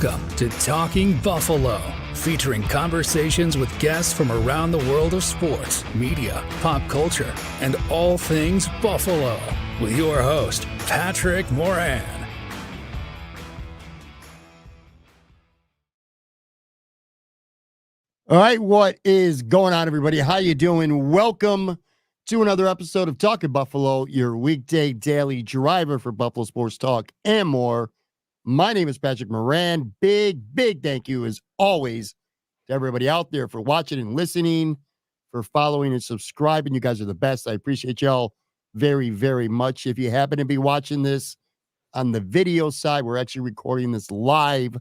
Welcome to Talking Buffalo, featuring conversations with guests from around the world of sports, media, pop culture, and all things Buffalo. With your host, Patrick Moran. All right, what is going on, everybody? How you doing? Welcome to another episode of Talking Buffalo, your weekday daily driver for Buffalo sports talk and more. My name is Patrick Moran. Big thank you, as always, to everybody out there for watching and listening, for following and subscribing. You guys are the best. I appreciate y'all very, very much. If you happen to be watching this on the video side, we're actually recording this live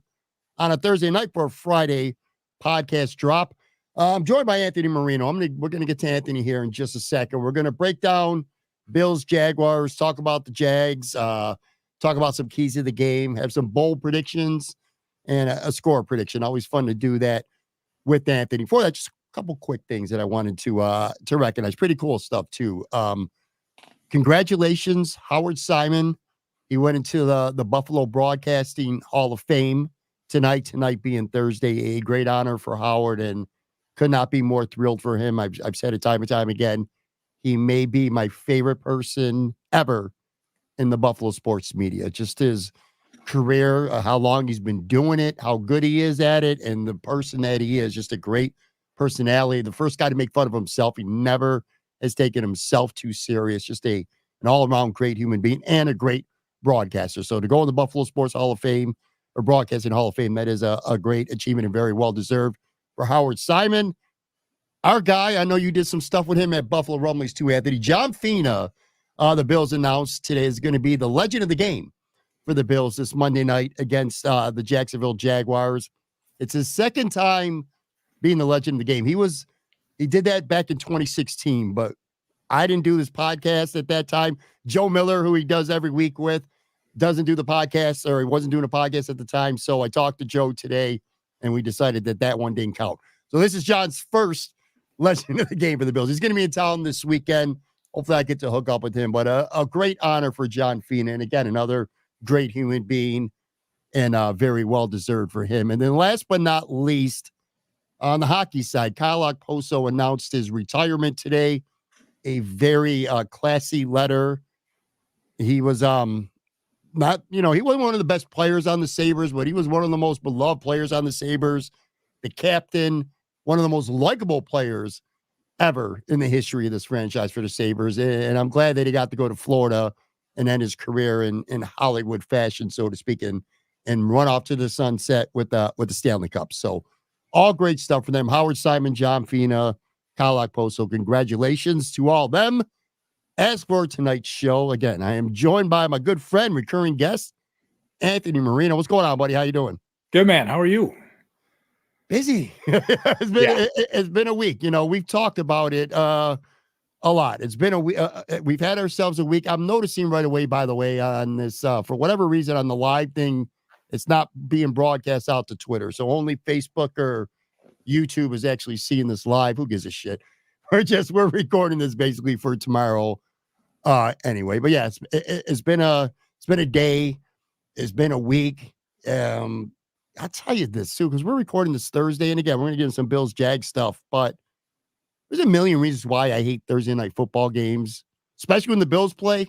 on a Thursday night for a Friday podcast drop. I'm joined by Anthony Marino. We're gonna get to Anthony here in just a second. We're gonna break down Bills, Jaguars, talk about the Jags, talk about some keys of the game, have some bold predictions and a score prediction. Always fun to do that with Anthony. For that, just a couple quick things that I wanted to recognize. Pretty cool stuff too. Congratulations, Howard Simon. He went into the Buffalo Broadcasting Hall of Fame tonight being Thursday. A great honor for Howard, and could not be more thrilled for him. I've said it time and time again. He may be my favorite person ever in the Buffalo sports media. Just his career, how long he's been doing it, how good he is at it, and the person that he is. Just a great personality. The first guy to make fun of himself. He never has taken himself too serious. Just an all-around great human being and a great broadcaster. So to go in the Buffalo Sports Hall of Fame, or Broadcasting Hall of Fame, that is a great achievement and very well-deserved for Howard Simon. Our guy, I know you did some stuff with him at Buffalo Rumblings too, Anthony. John Fina, the Bills announced today, is going to be the legend of the game for the Bills this Monday night against the Jacksonville Jaguars. It's his second time being the legend of the game. He did that back in 2016, but I didn't do this podcast at that time. Joe Miller, who he does every week with, doesn't do the podcast, or he wasn't doing a podcast at the time. So I talked to Joe today, and we decided that one didn't count. So this is John's first legend of the game for the Bills. He's going to be in town this weekend. Hopefully I get to hook up with him, but a great honor for John Fina. And again, another great human being, and very well-deserved for him. And then last but not least, on the hockey side, Kyle Okposo announced his retirement today. A very classy letter. He was, he wasn't one of the best players on the Sabres, but he was one of the most beloved players on the Sabres, the captain, one of the most likable players ever in the history of this franchise for the Sabres. And I'm glad that he got to go to Florida and end his career in Hollywood fashion, so to speak, and run off to the sunset with the Stanley Cup. So all great stuff for them. Howard Simon, John Fina, Kyle Okposo, congratulations to all them. As for tonight's show, again, I am joined by my good friend, recurring guest, Anthony Marino. What's going on, buddy? How you doing? Good, man. How are you? Busy. It's been a week. We've talked about it a lot. It's been a week. We've had ourselves a week. I'm noticing right away, by the way, on this, for whatever reason, on the live thing, it's not being broadcast out to Twitter. So only Facebook or YouTube is actually seeing this live. Who gives a shit? We're recording this basically for tomorrow. Anyway, but yeah, it's been a day. It's been a week. I'll tell you this too, because we're recording this Thursday, and again, we're gonna get into some Bills Jag stuff, but there's a million reasons why I hate Thursday night football games, especially when the Bills play.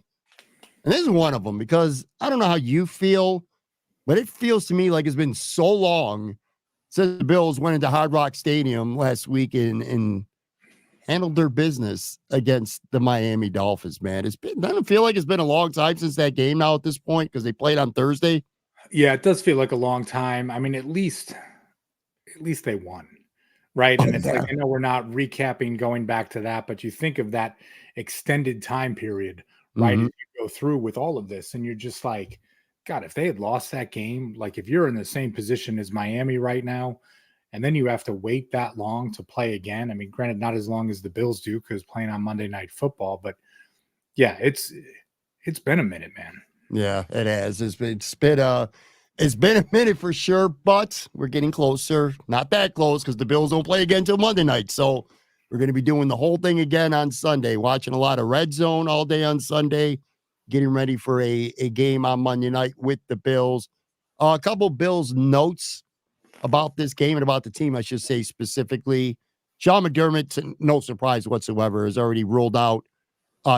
And this is one of them, because I don't know how you feel, but it feels to me like it's been so long since the Bills went into Hard Rock Stadium last week and handled their business against the Miami Dolphins, man. Doesn't feel like it's been a long time since that game now at this point, because they played on Thursday. Yeah, it does feel like a long time. I mean, at least they won, right? And it's like, I know we're not recapping going back to that, but you think of that extended time period, right? Mm-hmm. If you go through with all of this, and you're just like, God, if they had lost that game, like if you're in the same position as Miami right now, and then you have to wait that long to play again. I mean, granted, not as long as the Bills do, because playing on Monday Night Football, but yeah, it's been a minute, man. Yeah, it has. It's been a minute for sure, but we're getting closer. Not that close, because the Bills don't play again until Monday night. So we're going to be doing the whole thing again on Sunday, watching a lot of Red Zone all day on Sunday, getting ready for a game on Monday night with the Bills. A couple Bills notes about this game and about the team, I should say specifically. Sean McDermott, no surprise whatsoever, has already ruled out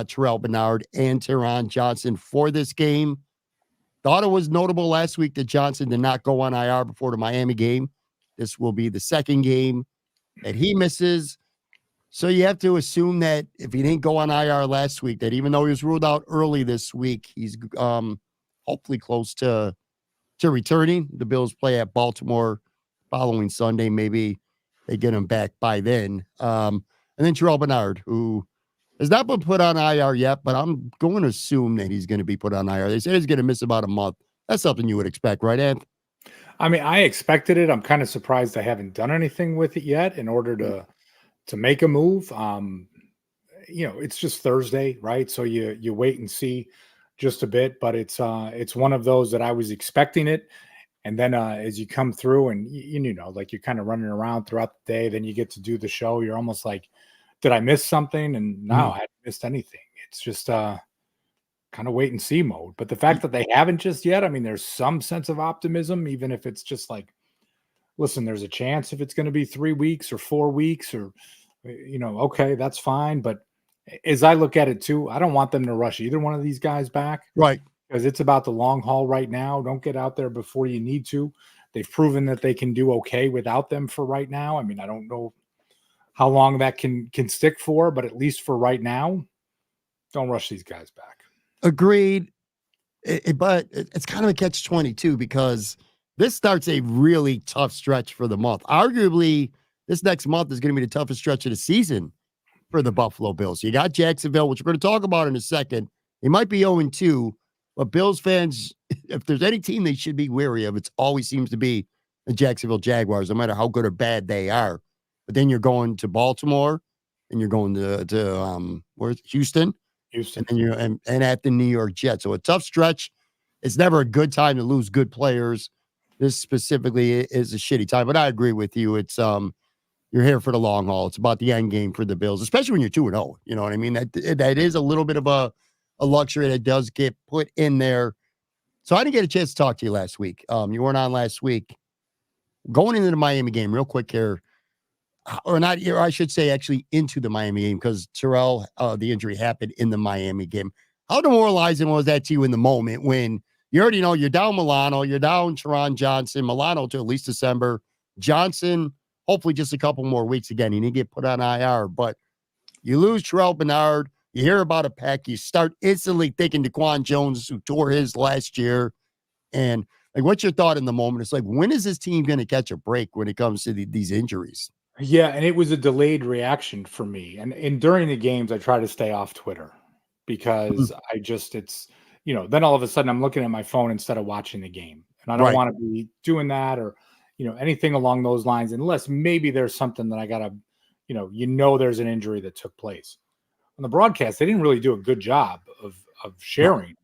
Terrell Bernard and Teron Johnson for this game. Thought it was notable last week that Johnson did not go on IR before the Miami game. This will be the second game that he misses. So you have to assume that if he didn't go on IR last week, that even though he was ruled out early this week, he's hopefully close to returning. The Bills play at Baltimore following Sunday. Maybe they get him back by then. And then Terrell Bernard, who has not been put on IR yet, but I'm going to assume that he's going to be put on IR. They said he's going to miss about a month. That's something you would expect, right, Anth? I mean, I expected it. I'm kind of surprised I haven't done anything with it yet in order to make a move. It's just Thursday, right? So you wait and see just a bit, but it's one of those that I was expecting it. And then as you come through and like you're kind of running around throughout the day, then you get to do the show. You're almost like, did I miss something? And no, I haven't missed anything. It's just kind of wait and see mode. But the fact that they haven't just yet, I mean, there's some sense of optimism, even if it's just like, listen, there's a chance if it's going to be 3 weeks or 4 weeks or, okay, that's fine. But as I look at it too, I don't want them to rush either one of these guys back. Right. Because it's about the long haul right now. Don't get out there before you need to. They've proven that they can do okay without them for right now. I mean, I don't know how long that can stick for, but at least for right now, don't rush these guys back. Agreed. But it's kind of a catch-22 because this starts a really tough stretch for the month. Arguably, this next month is going to be the toughest stretch of the season for the Buffalo Bills. You got Jacksonville, which we're going to talk about in a second. They might be 0-2, but Bills fans, if there's any team they should be wary of, it always seems to be the Jacksonville Jaguars, no matter how good or bad they are. But then you're going to Baltimore, and you're going to where's Houston, and then you're and at the New York Jets. So a tough stretch. It's never a good time to lose good players. This specifically is a shitty time, but I agree with you. It's you're here for the long haul. It's about the end game for the Bills, especially when you're 2-0. You know what I mean? That is a little bit of a luxury that does get put in there. So I didn't get a chance to talk to you last week. You weren't on last week. Going into the Miami game, real quick here, or not, or I should say actually into the Miami game, because Terrell, the injury happened in the Miami game. How demoralizing was that to you in the moment when you already know you're down Milano, you're down Teron Johnson, Milano to at least December, Johnson, hopefully just a couple more weeks again. He didn't get put on IR, but you lose Terrell Bernard, you hear about a pack, you start instantly thinking DaQuan Jones, who tore his last year. And like, what's your thought in the moment? It's like, when is this team going to catch a break when it comes to these injuries? Yeah, and it was a delayed reaction for me. And during the games, I try to stay off Twitter because then all of a sudden I'm looking at my phone instead of watching the game. And I don't want to be doing that or, anything along those lines, unless maybe there's something that I got to, there's an injury that took place. On the broadcast, they didn't really do a good job of sharing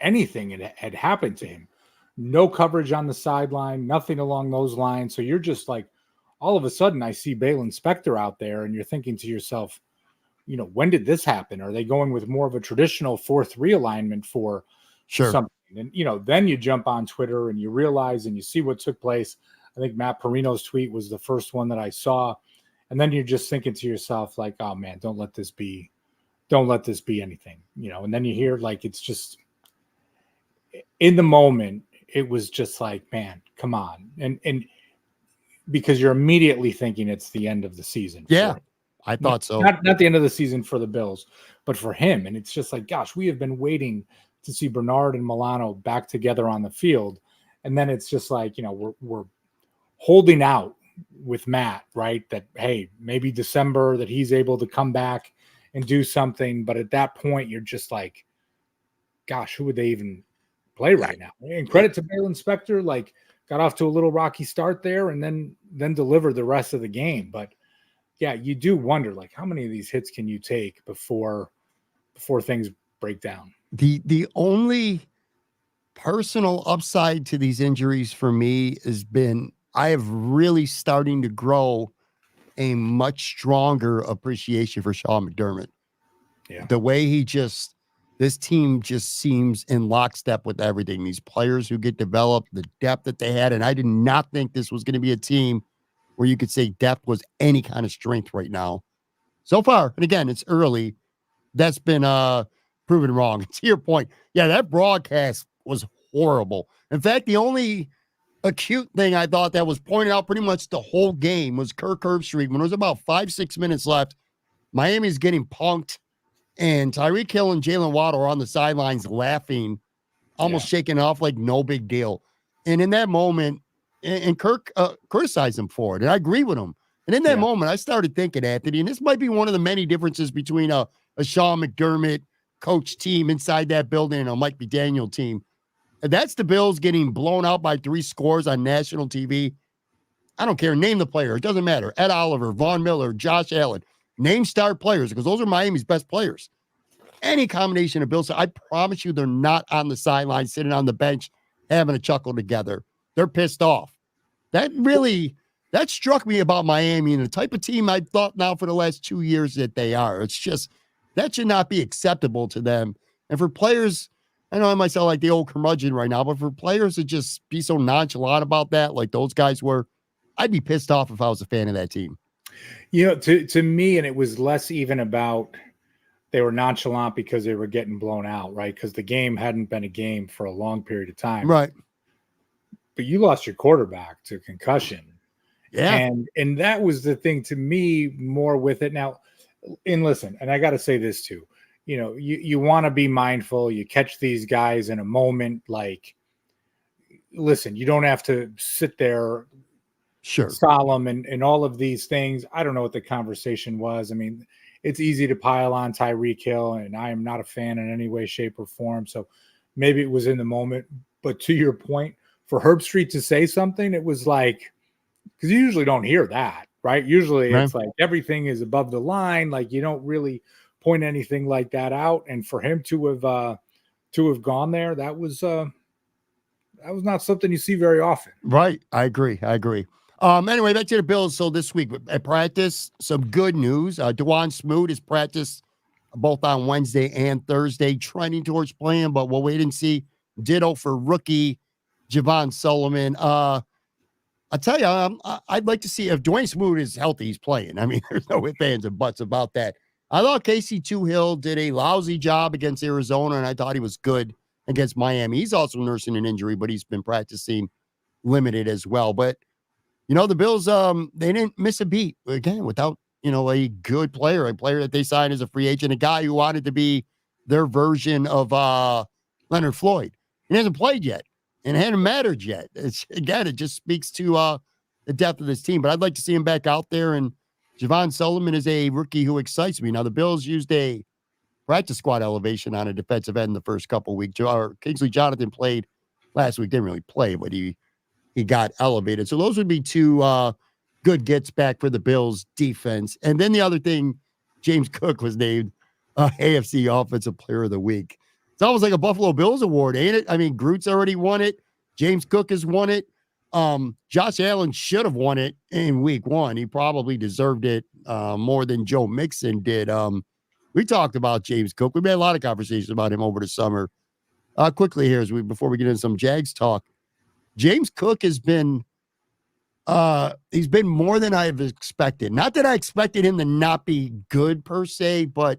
anything that had happened to him. No coverage on the sideline, nothing along those lines. So you're just like, all of a sudden I see Balin Spector out there and you're thinking to yourself, when did this happen? Are they going with more of a traditional 4-3 alignment for something? And, then you jump on Twitter and you realize and you see what took place. I think Matt Perino's tweet was the first one that I saw. And then you're just thinking to yourself like, oh man, don't let this be anything, and then you hear like, it's just in the moment, it was just like, man, come on. And because you're immediately thinking it's the end of the season. Yeah, I thought so. Not the end of the season for the Bills, but for him. And it's just like, gosh, we have been waiting to see Bernard and Milano back together on the field. And then it's just like, we're holding out with Matt, right? That, hey, maybe December that he's able to come back and do something. But at that point, you're just like, gosh, who would they even play right now? And credit to Balin Spector, like, got off to a little rocky start there and then delivered the rest of the game. But yeah, you do wonder, like, how many of these hits can you take before things break down? The only personal upside to these injuries for me has been I have really starting to grow a much stronger appreciation for Sean McDermott. Yeah. The way he just this team just seems in lockstep with everything. These players who get developed, the depth that they had, and I did not think this was going to be a team where you could say depth was any kind of strength right now. So far, and again, it's early, that's been proven wrong. To your point, yeah, that broadcast was horrible. In fact, the only acute thing I thought that was pointed out pretty much the whole game was Kirk Herbstreit. When it was about 5-6 minutes left, Miami's getting punked, and Tyreek Hill and Jalen Waddle are on the sidelines laughing, almost shaking off like no big deal. And in that moment, and Kirk criticized him for it, and I agree with him. And in that moment, I started thinking, Anthony, and this might be one of the many differences between a Sean McDermott coach team inside that building and a Mike McDaniel team. And that's the Bills getting blown out by 3 scores on national TV. I don't care. Name the player. It doesn't matter. Ed Oliver, Von Miller, Josh Allen. Name star players, because those are Miami's best players. Any combination of Bills, I promise you they're not on the sideline, sitting on the bench, having a chuckle together. They're pissed off. That struck me about Miami and the type of team I've thought now for the last 2 years that they are. It's just, that should not be acceptable to them. And for players, I know I might sound like the old curmudgeon right now, but for players to just be so nonchalant about that, like those guys were, I'd be pissed off if I was a fan of that team. You know, to me, and it was less even about they were nonchalant because they were getting blown out, right? Because the game hadn't been a game for a long period of time. Right. But you lost your quarterback to concussion. Yeah. And that was the thing to me more with it. Now, and listen, and I got to say this too, you know, you want to be mindful. You catch these guys in a moment, like, listen, you don't have to sit there solemn and all of these things. I don't know what the conversation was. I mean, it's easy to pile on Tyreek Hill, and I am not a fan in any way, shape, or form. So maybe it was in the moment. But to your point, for Herbstreit to say something, it was like, because you usually don't hear that, right? Usually it's like everything is above the line. Like you don't really point anything like that out. And for him to have gone there, that was not something you see very often. Right. I agree. Anyway, back to the Bills. So this week at practice, some good news. DeJuan Smoot has practiced both on Wednesday and Thursday, trending towards playing, but we'll wait and see. Ditto for rookie Javon Solomon. I'll tell you, I'd like to see if Dwayne Smoot is healthy, he's playing. I mean, there's no ifs, ands, and buts about that. I thought Casey Hill did a lousy job against Arizona, and I thought he was good against Miami. He's also nursing an injury, but he's been practicing limited as well. But, you know, the Bills, they didn't miss a beat, again, without, you know, a good player, a player that they signed as a free agent, a guy who wanted to be their version of Leonard Floyd. He hasn't played yet. And it hadn't mattered yet. It just speaks to the depth of this team. But I'd like to see him back out there. And Javon Solomon is a rookie who excites me. Now, the Bills used a practice squad elevation on a defensive end in the first couple of weeks. Kingsley Jonathan played last week. Didn't really play, but he got elevated. So those would be 2 good gets back for the Bills defense. And then the other thing, James Cook was named AFC Offensive Player of the Week. It's almost like a Buffalo Bills award, ain't it? I mean, Groot's already won it. James Cook has won it. Josh Allen should have won it in week 1. He probably deserved it more than Joe Mixon did. We talked about James Cook. We've had a lot of conversations about him over the summer. Quickly here, before we get into some Jags talk, James Cook has been he's been more than I have expected. Not that I expected him to not be good per se, but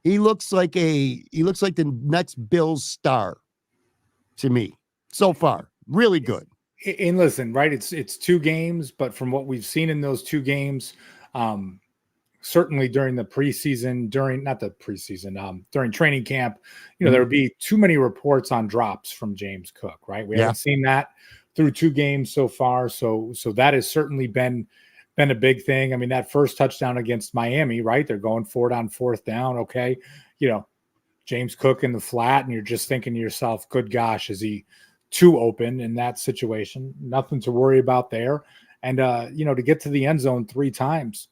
he looks like the next Bills star to me so far. Really good. And listen, right? It's 2 games, but from what we've seen in those 2 games, certainly during the preseason, during training camp, you know, there would be too many reports on drops from James Cook, right? We haven't seen that through 2 games so far. So that has certainly been a big thing. I mean, that first touchdown against Miami, right? They're going for it on 4th down. Okay. You know, James Cook in the flat, and you're just thinking to yourself, good gosh, is he too open in that situation? Nothing to worry about there. And, you know, to get to the end zone 3 times,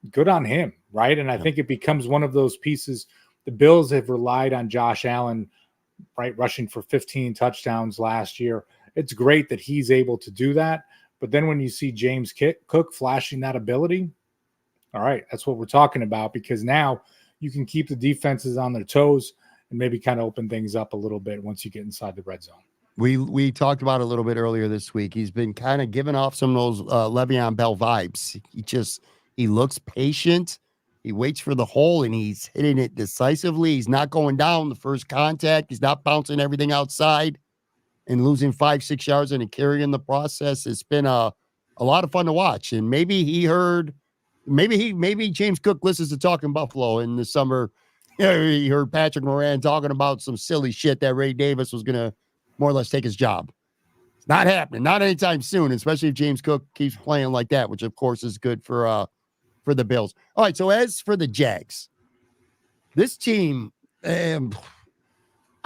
good on him, right? And I think it becomes one of those pieces. The Bills have relied on Josh Allen, right, rushing for 15 touchdowns last year. It's great that he's able to do that. But then when you see James Cook flashing that ability, all right, that's what we're talking about, because now you can keep the defenses on their toes. and maybe kind of open things up a little bit once you get inside the red zone. We talked about it a little bit earlier this week. He's been kind of giving off some of those Le'Veon Bell vibes. He looks patient. He waits for the hole and he's hitting it decisively. He's not going down the first contact. He's not bouncing everything outside and losing 5-6 yards and a carry in the process. It's been a lot of fun to watch. And maybe James Cook listens to Talking Buffalo in the summer. He heard Patrick Moran talking about some silly shit that Ray Davis was going to more or less take his job. It's not happening. Not anytime soon, especially if James Cook keeps playing like that, which of course is good for the Bills. All right. So as for the Jags, this team, I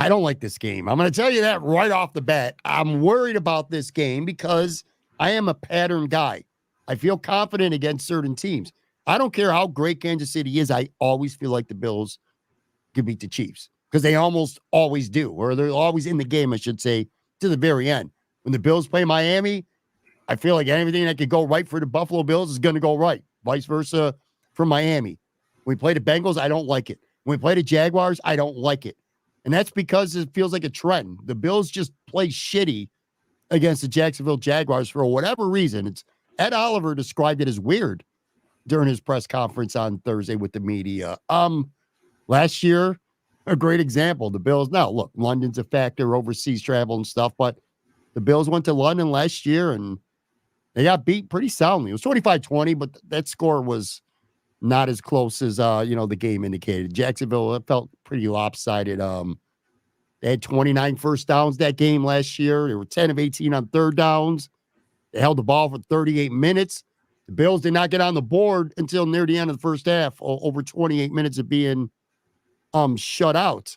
don't like this game. I'm going to tell you that right off the bat. I'm worried about this game because I am a pattern guy. I feel confident against certain teams. I don't care how great Kansas City is. I always feel like the Bills could beat the Chiefs because they almost always do, or they're always in the game, I should say, to the very end. When the Bills play Miami, I feel like everything that could go right for the Buffalo Bills is going to go right. Vice versa for Miami. When we play the Bengals, I don't like it. When we play the Jaguars, I don't like it. And that's because it feels like a trend. The Bills just play shitty against the Jacksonville Jaguars for whatever reason. Ed Oliver described it as weird during his press conference on Thursday with the media. Last year, a great example. The Bills, now look, London's a factor, overseas travel and stuff, but the Bills went to London last year and they got beat pretty soundly. It was 25-20, but that score was not as close as the game indicated. Jacksonville, it felt pretty lopsided. They had 29 first downs that game last year. They were 10 of 18 on third downs. They held the ball for 38 minutes. The Bills did not get on the board until near the end of the first half, over 28 minutes of being shut out.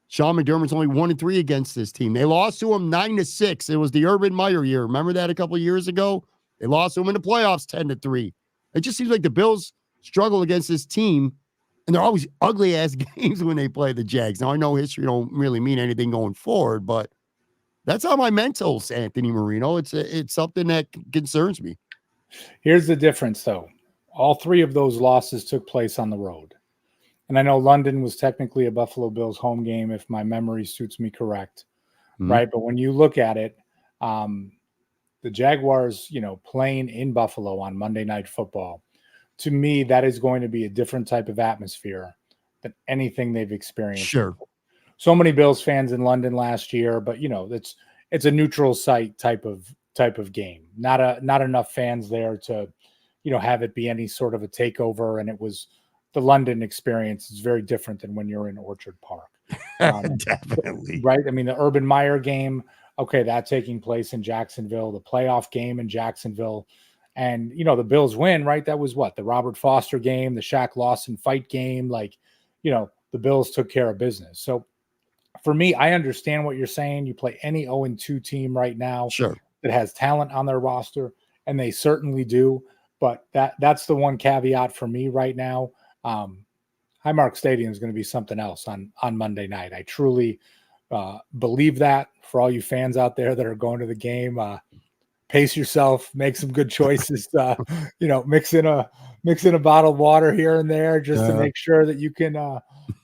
Sean McDermott's only 1-3 against this team. They lost to him 9-6. It was the Urban Meyer year. Remember that a couple of years ago? They lost to him in the playoffs 10-3. It just seems like the Bills struggle against this team, and they're always ugly-ass games when they play the Jags. Now, I know history don't really mean anything going forward, but that's on my mentals, Anthony Marino. It's something that concerns me. Here's the difference, though. All three of those losses took place on the road. And I know London was technically a Buffalo Bills home game, if my memory suits me correct, right? But when you look at it, the Jaguars, playing in Buffalo on Monday Night Football, to me, that is going to be a different type of atmosphere than anything they've experienced. Sure. So many Bills fans in London last year, but it's a neutral site type of game. Not enough fans there to, have it be any sort of a takeover. And it was the London experience is very different than when you're in Orchard Park. Definitely. Right. I mean, the Urban Meyer game, okay, that taking place in Jacksonville, the playoff game in Jacksonville. And, the Bills win, right? That was what? The Robert Foster game, the Shaq Lawson fight game. The Bills took care of business. So for me, I understand what you're saying. You play any 0-2 team right now Sure. that has talent on their roster, and they certainly do. But that's the one caveat for me right now. Highmark Stadium is going to be something else on Monday night. I truly believe that. For all you fans out there that are going to the game, pace yourself, make some good choices. Mix in a bottle of water here and there just to make sure that you can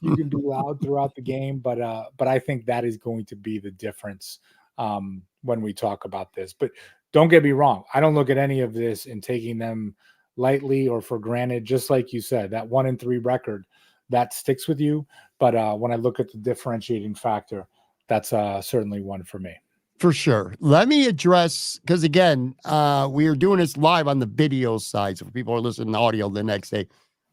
be loud throughout the game. But I think that is going to be the difference when we talk about this. But don't get me wrong. I don't look at any of this and taking them lightly or for granted. Just like you said, that 1-3 record that sticks with you. But when I look at the differentiating factor, that's certainly one for me. For sure. Let me address, because again, we are doing this live on the video side. So for people who are listening to audio the next day,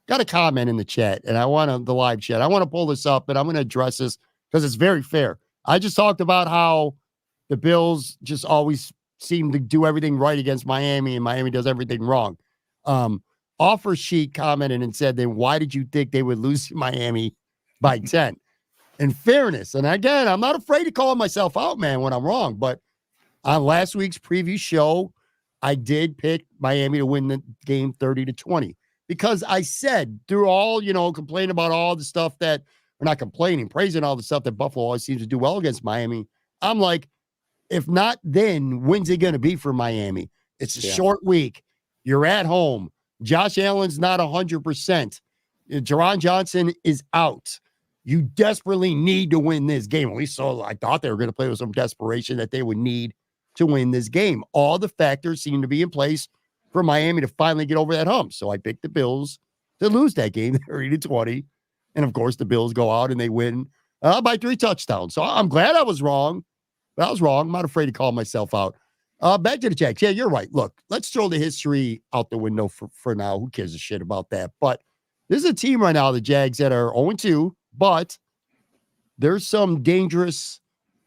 got a comment in the chat, and I want the live chat. I want to pull this up, and I'm going to address this because it's very fair. I just talked about how the Bills just always seem to do everything right against Miami, and Miami does everything wrong. Offer Sheet commented and said, then why did you think they would lose to Miami by 10? In fairness, and again, I'm not afraid to call myself out, man, when I'm wrong, but on last week's preview show, I did pick Miami to win the game 30-20 because I said through all, complaining about all the stuff that, or not complaining, praising all the stuff that Buffalo always seems to do well against Miami. I'm like, if not then, when's it going to be for Miami? It's a short week. You're at home. Josh Allen's not 100%. Jaron Johnson is out. You desperately need to win this game. At least so I thought they were going to play with some desperation that they would need to win this game. All the factors seem to be in place for Miami to finally get over that hump. So I picked the Bills to lose that game 30-20. And of course, the Bills go out and they win by 3 touchdowns. So I'm glad I was wrong. But I was wrong. I'm not afraid to call myself out. Back to the Jags. Yeah, you're right. Look, let's throw the history out the window for now. Who cares a shit about that? But this is a team right now, the Jags, that are 0-2, but there's some dangerous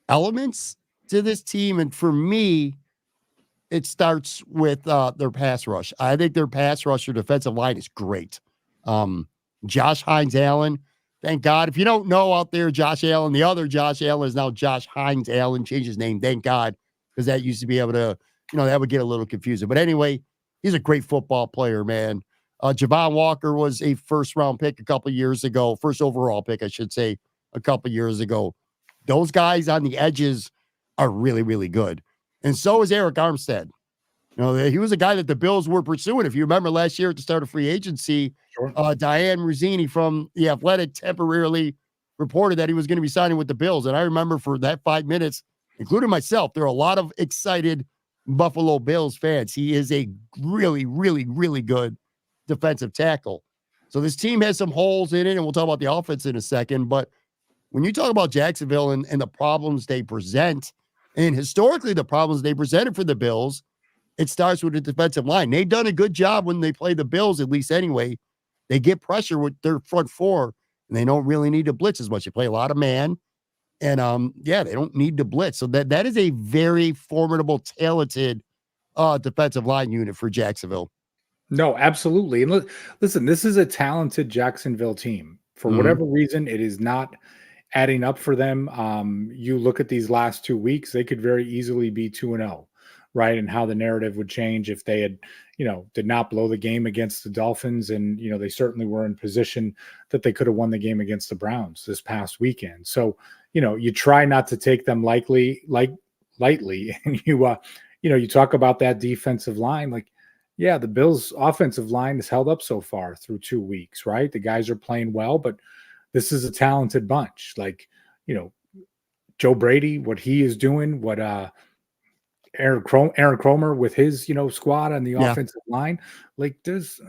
elements to this team. And for me, it starts with their pass rush. I think their pass rush or defensive line is great. Josh Hines Allen, thank God. If you don't know out there, Josh Allen, the other Josh Allen is now Josh Hines Allen, changed his name, thank God, because that used to be able to, that would get a little confusing. But anyway, he's a great football player, man. Javon Walker was a first-round pick a couple years ago, first overall pick, I should say, a couple years ago. Those guys on the edges are really, really good. And so is Eric Armstead. He was a guy that the Bills were pursuing. If you remember last year at the start of free agency, Sure. Diane Ruzzini from The Athletic temporarily reported that he was going to be signing with the Bills. And I remember for that 5 minutes, including myself, there are a lot of excited Buffalo Bills fans. He is a really, really, really good defensive tackle. So this team has some holes in it, and we'll talk about the offense in a second. But when you talk about Jacksonville and the problems they present, and historically the problems they presented for the Bills, it starts with the defensive line. They've done a good job when they play the Bills, at least anyway. They get pressure with their front four, and they don't really need to blitz as much. They play a lot of man, and they don't need to blitz. So that is a very formidable, talented defensive line unit for Jacksonville. No, absolutely. And listen, this is a talented Jacksonville team. For whatever reason, it is not adding up for them. You look at these last 2 weeks, they could very easily be 2-0, right? And how the narrative would change if they had, did not blow the game against the Dolphins. And, they certainly were in position that they could have won the game against the Browns this past weekend. So, you try not to take them lightly. And you talk about that defensive line, yeah, the Bills' offensive line has held up so far through 2 weeks, right? The guys are playing well, but this is a talented bunch. Joe Brady, what he is doing, what Aaron Cromer with his, squad on the offensive line, it's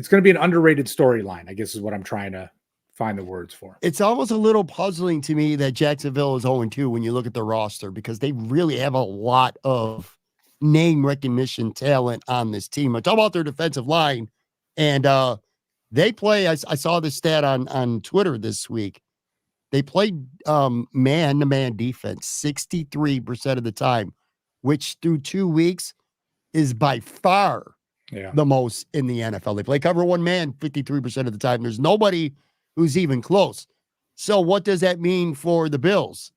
going to be an underrated storyline, I guess is what I'm trying to find the words for. It's almost a little puzzling to me that Jacksonville is 0-2 when you look at the roster, because they really have a lot of name recognition talent on this team. I talk about their defensive line, and they play. I saw this stat on Twitter this week. They played man-to-man defense 63% of the time, which through 2 weeks is by far the most in the NFL. They play cover one man 53% of the time. There's nobody who's even close. So what does that mean for the Bills?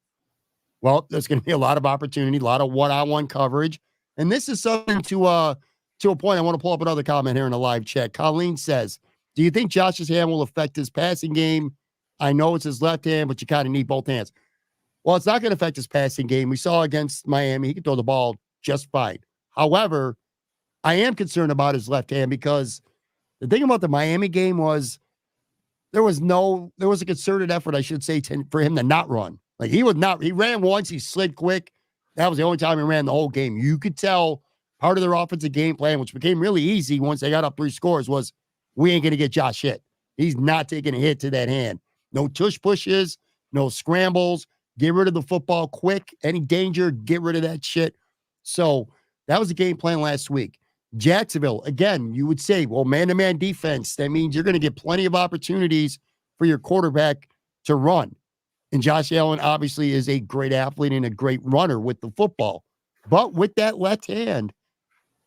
Well, there's going to be a lot of opportunity, a lot of one-on-one coverage. And this is something to a point. I want to pull up another comment here in the live chat. Colleen says, do you think Josh's hand will affect his passing game? I know it's his left hand, but you kind of need both hands. Well, it's not going to affect his passing game. We saw against Miami, he can throw the ball just fine. However, I am concerned about his left hand, because the thing about the Miami game was there was a concerted effort, I should say, for him to not run. He ran once, he slid quick. That was the only time he ran the whole game. You could tell part of their offensive game plan, which became really easy once they got up 3 scores, was we ain't going to get Josh hit. He's not taking a hit to that hand. No tush pushes, no scrambles. Get rid of the football quick. Any danger, get rid of that shit. So that was the game plan last week. Jacksonville, again, you would say, well, man-to-man defense, that means you're going to get plenty of opportunities for your quarterback to run. And Josh Allen obviously is a great athlete and a great runner with the football. But with that left hand,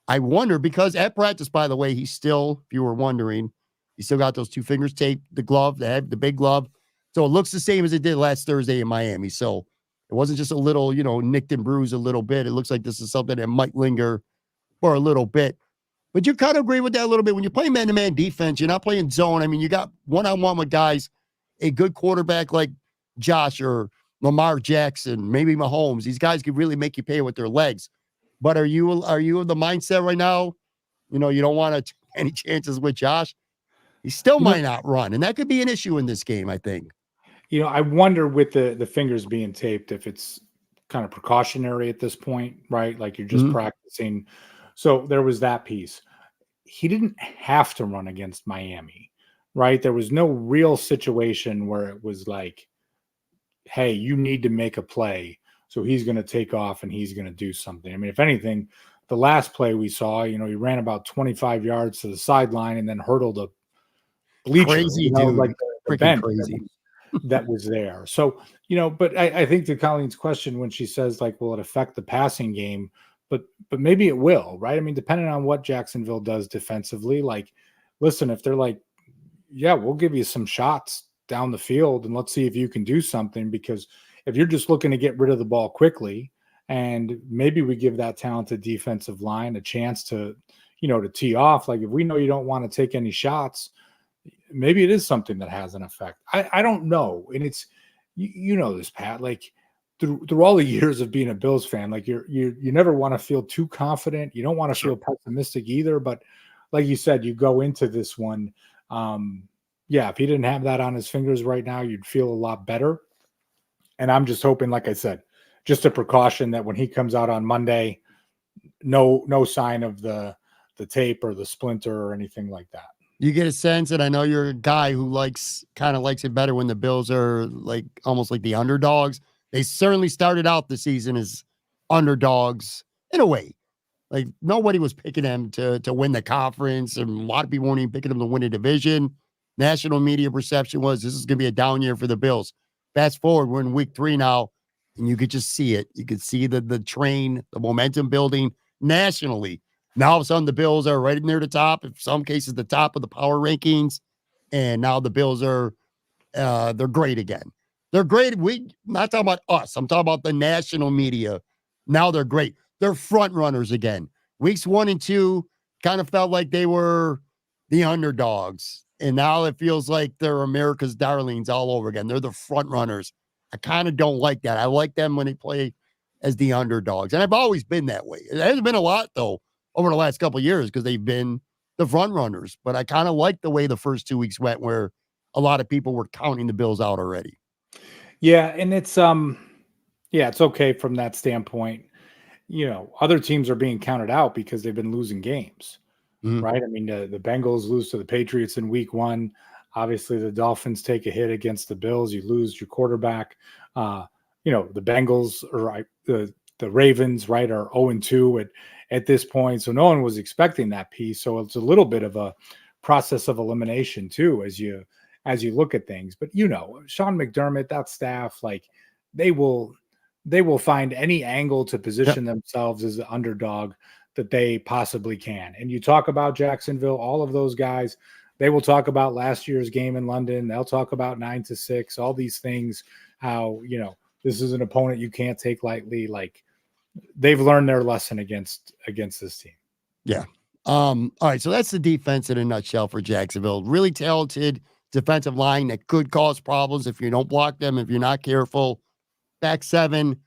I wonder, because at practice, by the way, he's still, if you were wondering, he still got those 2 fingers taped, the glove, the big glove. So it looks the same as it did last Thursday in Miami. So it wasn't just a little, nicked and bruised a little bit. It looks like this is something that might linger for a little bit. But you kind of agree with that a little bit. When you play man-to-man defense, you're not playing zone. I mean, you got one-on-one with guys, a good quarterback like Josh or Lamar Jackson, maybe Mahomes. These guys could really make you pay with their legs. But are you in the mindset right now? You don't want to take any chances with Josh? He still might not run, and that could be an issue in this game, I think. I wonder with the fingers being taped if it's kind of precautionary at this point, right? Like you're just practicing. So there was that piece. He didn't have to run against Miami, right? There was no real situation where it was like, hey, you need to make a play. So he's going to take off and he's going to do something. I mean, if anything, the last play we saw, he ran about 25 yards to the sideline and then hurdled a bleacher, crazy dude, like the bench crazy. that was there. So, but I think to Colleen's question when she says, like, will it affect the passing game? But maybe it will, right? I mean, depending on what Jacksonville does defensively, like, listen, if they're like, yeah, we'll give you some shots down the field and let's see if you can do something, because if you're just looking to get rid of the ball quickly, and maybe we give that talented defensive line a chance to, to tee off, like if we know you don't want to take any shots, maybe it is something that has an effect. I don't know. And it's, this, Pat, like through all the years of being a Bills fan, like you never want to feel too confident. You don't want to feel pessimistic either. But like you said, you go into this one. If he didn't have that on his fingers right now, you'd feel a lot better. And I'm just hoping, like I said, just a precaution that when he comes out on Monday, no sign of the tape or the splinter or anything like that. You get a sense, and I know you're a guy who kind of likes it better when the Bills are like almost like the underdogs. They certainly started out the season as underdogs in a way. Like nobody was picking them to win the conference, and a lot of people weren't even picking them to win a division. National media perception was this is going to be a down year for the Bills. Fast forward, we're in week 3 now, and you could just see it. You could see the train, the momentum building nationally. Now, all of a sudden, the Bills are right near the top, in some cases, the top of the power rankings. And now the Bills are, they're great again. They're great. Not talking about us. I'm talking about the national media. Now they're great. They're front runners again. Weeks 1 and 2 kind of felt like they were the underdogs. And now it feels like they're America's darlings all over again. They're the front runners. I kind of don't like that. I like them when they play as the underdogs. And I've always been that way. It hasn't been a lot, though, over the last couple of years because they've been the front runners. But I kind of like the way the first 2 weeks went where a lot of people were counting the Bills out already. Yeah, and it's it's okay from that standpoint. Other teams are being counted out because they've been losing games. Right? I mean, the Bengals lose to the Patriots in week 1. Obviously, the Dolphins take a hit against the Bills. You lose your quarterback. The Bengals or the Ravens, right, are 0-2 at this point. So no one was expecting that piece. So it's a little bit of a process of elimination too, as you look at things. But Sean McDermott, that staff, like they will find any angle to position themselves as the underdog that they possibly can. And you talk about Jacksonville, all of those guys, they will talk about last year's game in London. They'll talk about 9-6, all these things, how, this is an opponent you can't take lightly. Like they've learned their lesson against this team. Yeah. All right. So that's the defense in a nutshell for Jacksonville. Really talented defensive line that could cause problems if you don't block them, if you're not careful. Back 7.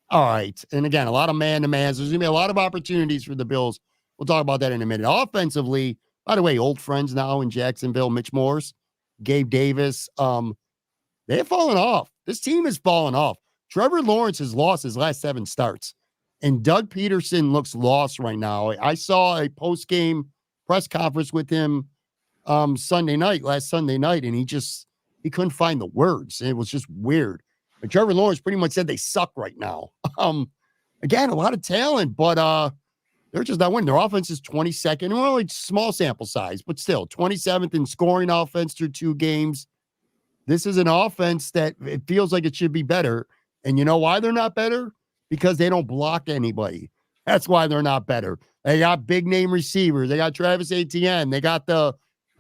All right. And again, a lot of man-to-mans. There's going to be a lot of opportunities for the Bills. We'll talk about that in a minute. Offensively, by the way, old friends now in Jacksonville, Mitch Morse, Gabe Davis, they have fallen off. This team has fallen off. Trevor Lawrence has lost his last 7 starts. And Doug Peterson looks lost right now. I saw a post-game press conference with him last Sunday night, and he couldn't find the words. It was just weird. But Trevor Lawrence pretty much said they suck right now. Again, a lot of talent, but they're just not winning. Their offense is 22nd. Well, only small sample size, but still 27th in scoring offense through 2 games. This is an offense that it feels like it should be better. And you know why they're not better? Because they don't block anybody. That's why they're not better. They got big name receivers. They got Travis Etienne. They got the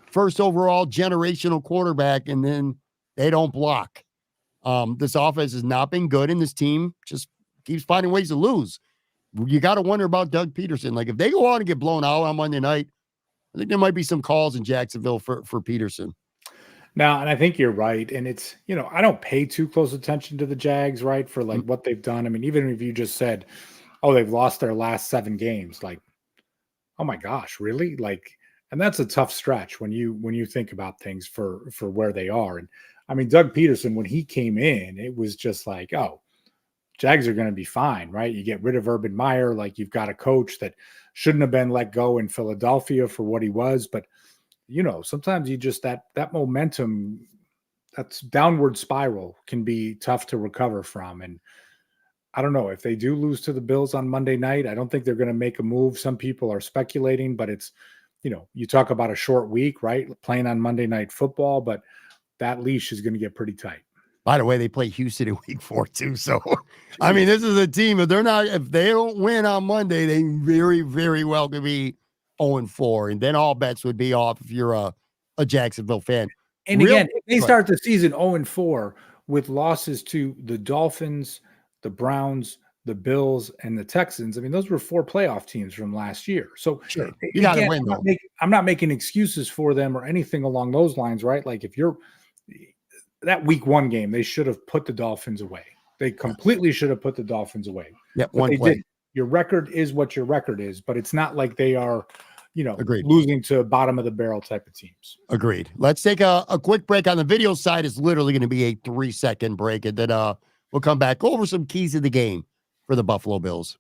first overall generational quarterback, and then they don't block. This offense has not been good, and this team just keeps finding ways to lose. You got to wonder about Doug Peterson. Like, if they go on and get blown out on Monday night, I think there might be some calls in Jacksonville for Peterson. Now, and I think you're right. And it's, I don't pay too close attention to the Jags, right, for like what they've done. I mean, even if you just said, oh, they've lost their last 7 games, like, oh my gosh, really? Like, And that's a tough stretch when you think about things for where they are. And I mean, Doug Peterson, when he came in, it was just like, oh, Jags are going to be fine, right? You get rid of Urban Meyer, like you've got a coach that shouldn't have been let go in Philadelphia for what he was. But sometimes you just that momentum, that's downward spiral, can be tough to recover from. And I don't know if they do lose to the Bills on Monday night. I don't think they're going to make a move. Some people are speculating, but it's, you talk about a short week, right? Playing on Monday Night Football, but that leash is going to get pretty tight. By the way, they play Houston in week 4 too. So, I mean, this is a team, if they don't win on Monday, they very, very well could be 0-4. And then all bets would be off if you're a Jacksonville fan. And again, if they start the season 0-4 with losses to the Dolphins, the Browns, the Bills, and the Texans, I mean, those were 4 playoff teams from last year. So sure, you got to win, though. I'm not making excuses for them or anything along those lines, right? Like if you're that week 1 game, they should have put the Dolphins away. They completely should have put the Dolphins away. Yep, but they did. Your record is what your record is, but it's not like they are, Agreed. losing to bottom of the barrel type of teams. Agreed. Let's take a quick break. On the video side, it's literally going to be a 3-second break, and then we'll come back over some keys of the game for the Buffalo Bills.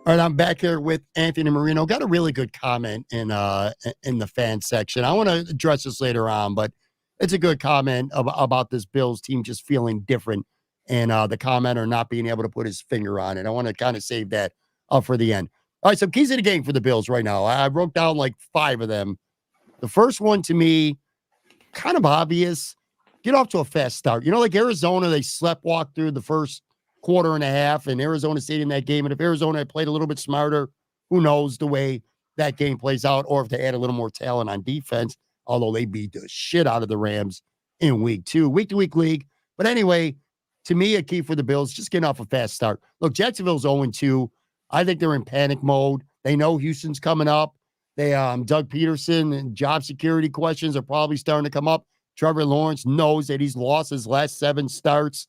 All right, I'm back here with Anthony Marino. Got a really good comment in the fan section. I want to address this later on, but it's a good comment about this Bills team just feeling different, and the commenter not being able to put his finger on it. I want to kind of save that up for the end. All right, some keys of the game for the Bills right now. I wrote down like 5 of them. The first one, to me, kind of obvious. Get off to a fast start. Like Arizona, they sleptwalked through the first quarter and a half, and Arizona stayed in that game. And if Arizona had played a little bit smarter, who knows the way that game plays out, or if they add a little more talent on defense, although they beat the shit out of the Rams in week 2, week-to-week league. But anyway, to me, a key for the Bills, just getting off a fast start. Look, Jacksonville's 0-2. I think they're in panic mode. They know Houston's coming up. They Doug Peterson and job security questions are probably starting to come up. Trevor Lawrence knows that he's lost his last 7 starts.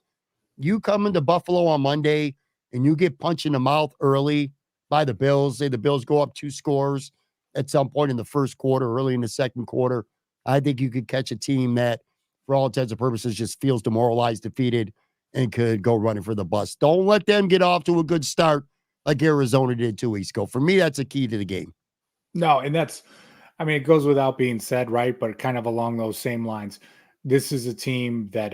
You come into Buffalo on Monday and you get punched in the mouth early by the Bills. Say the Bills go up 2 scores at some point in the first quarter, early in the second quarter. I think you could catch a team that, for all intents and purposes, just feels demoralized, defeated, and could go running for the bus. Don't let them get off to a good start like Arizona did 2 weeks ago. For me, that's a key to the game. No, and it goes without being said, right? But kind of along those same lines, this is a team that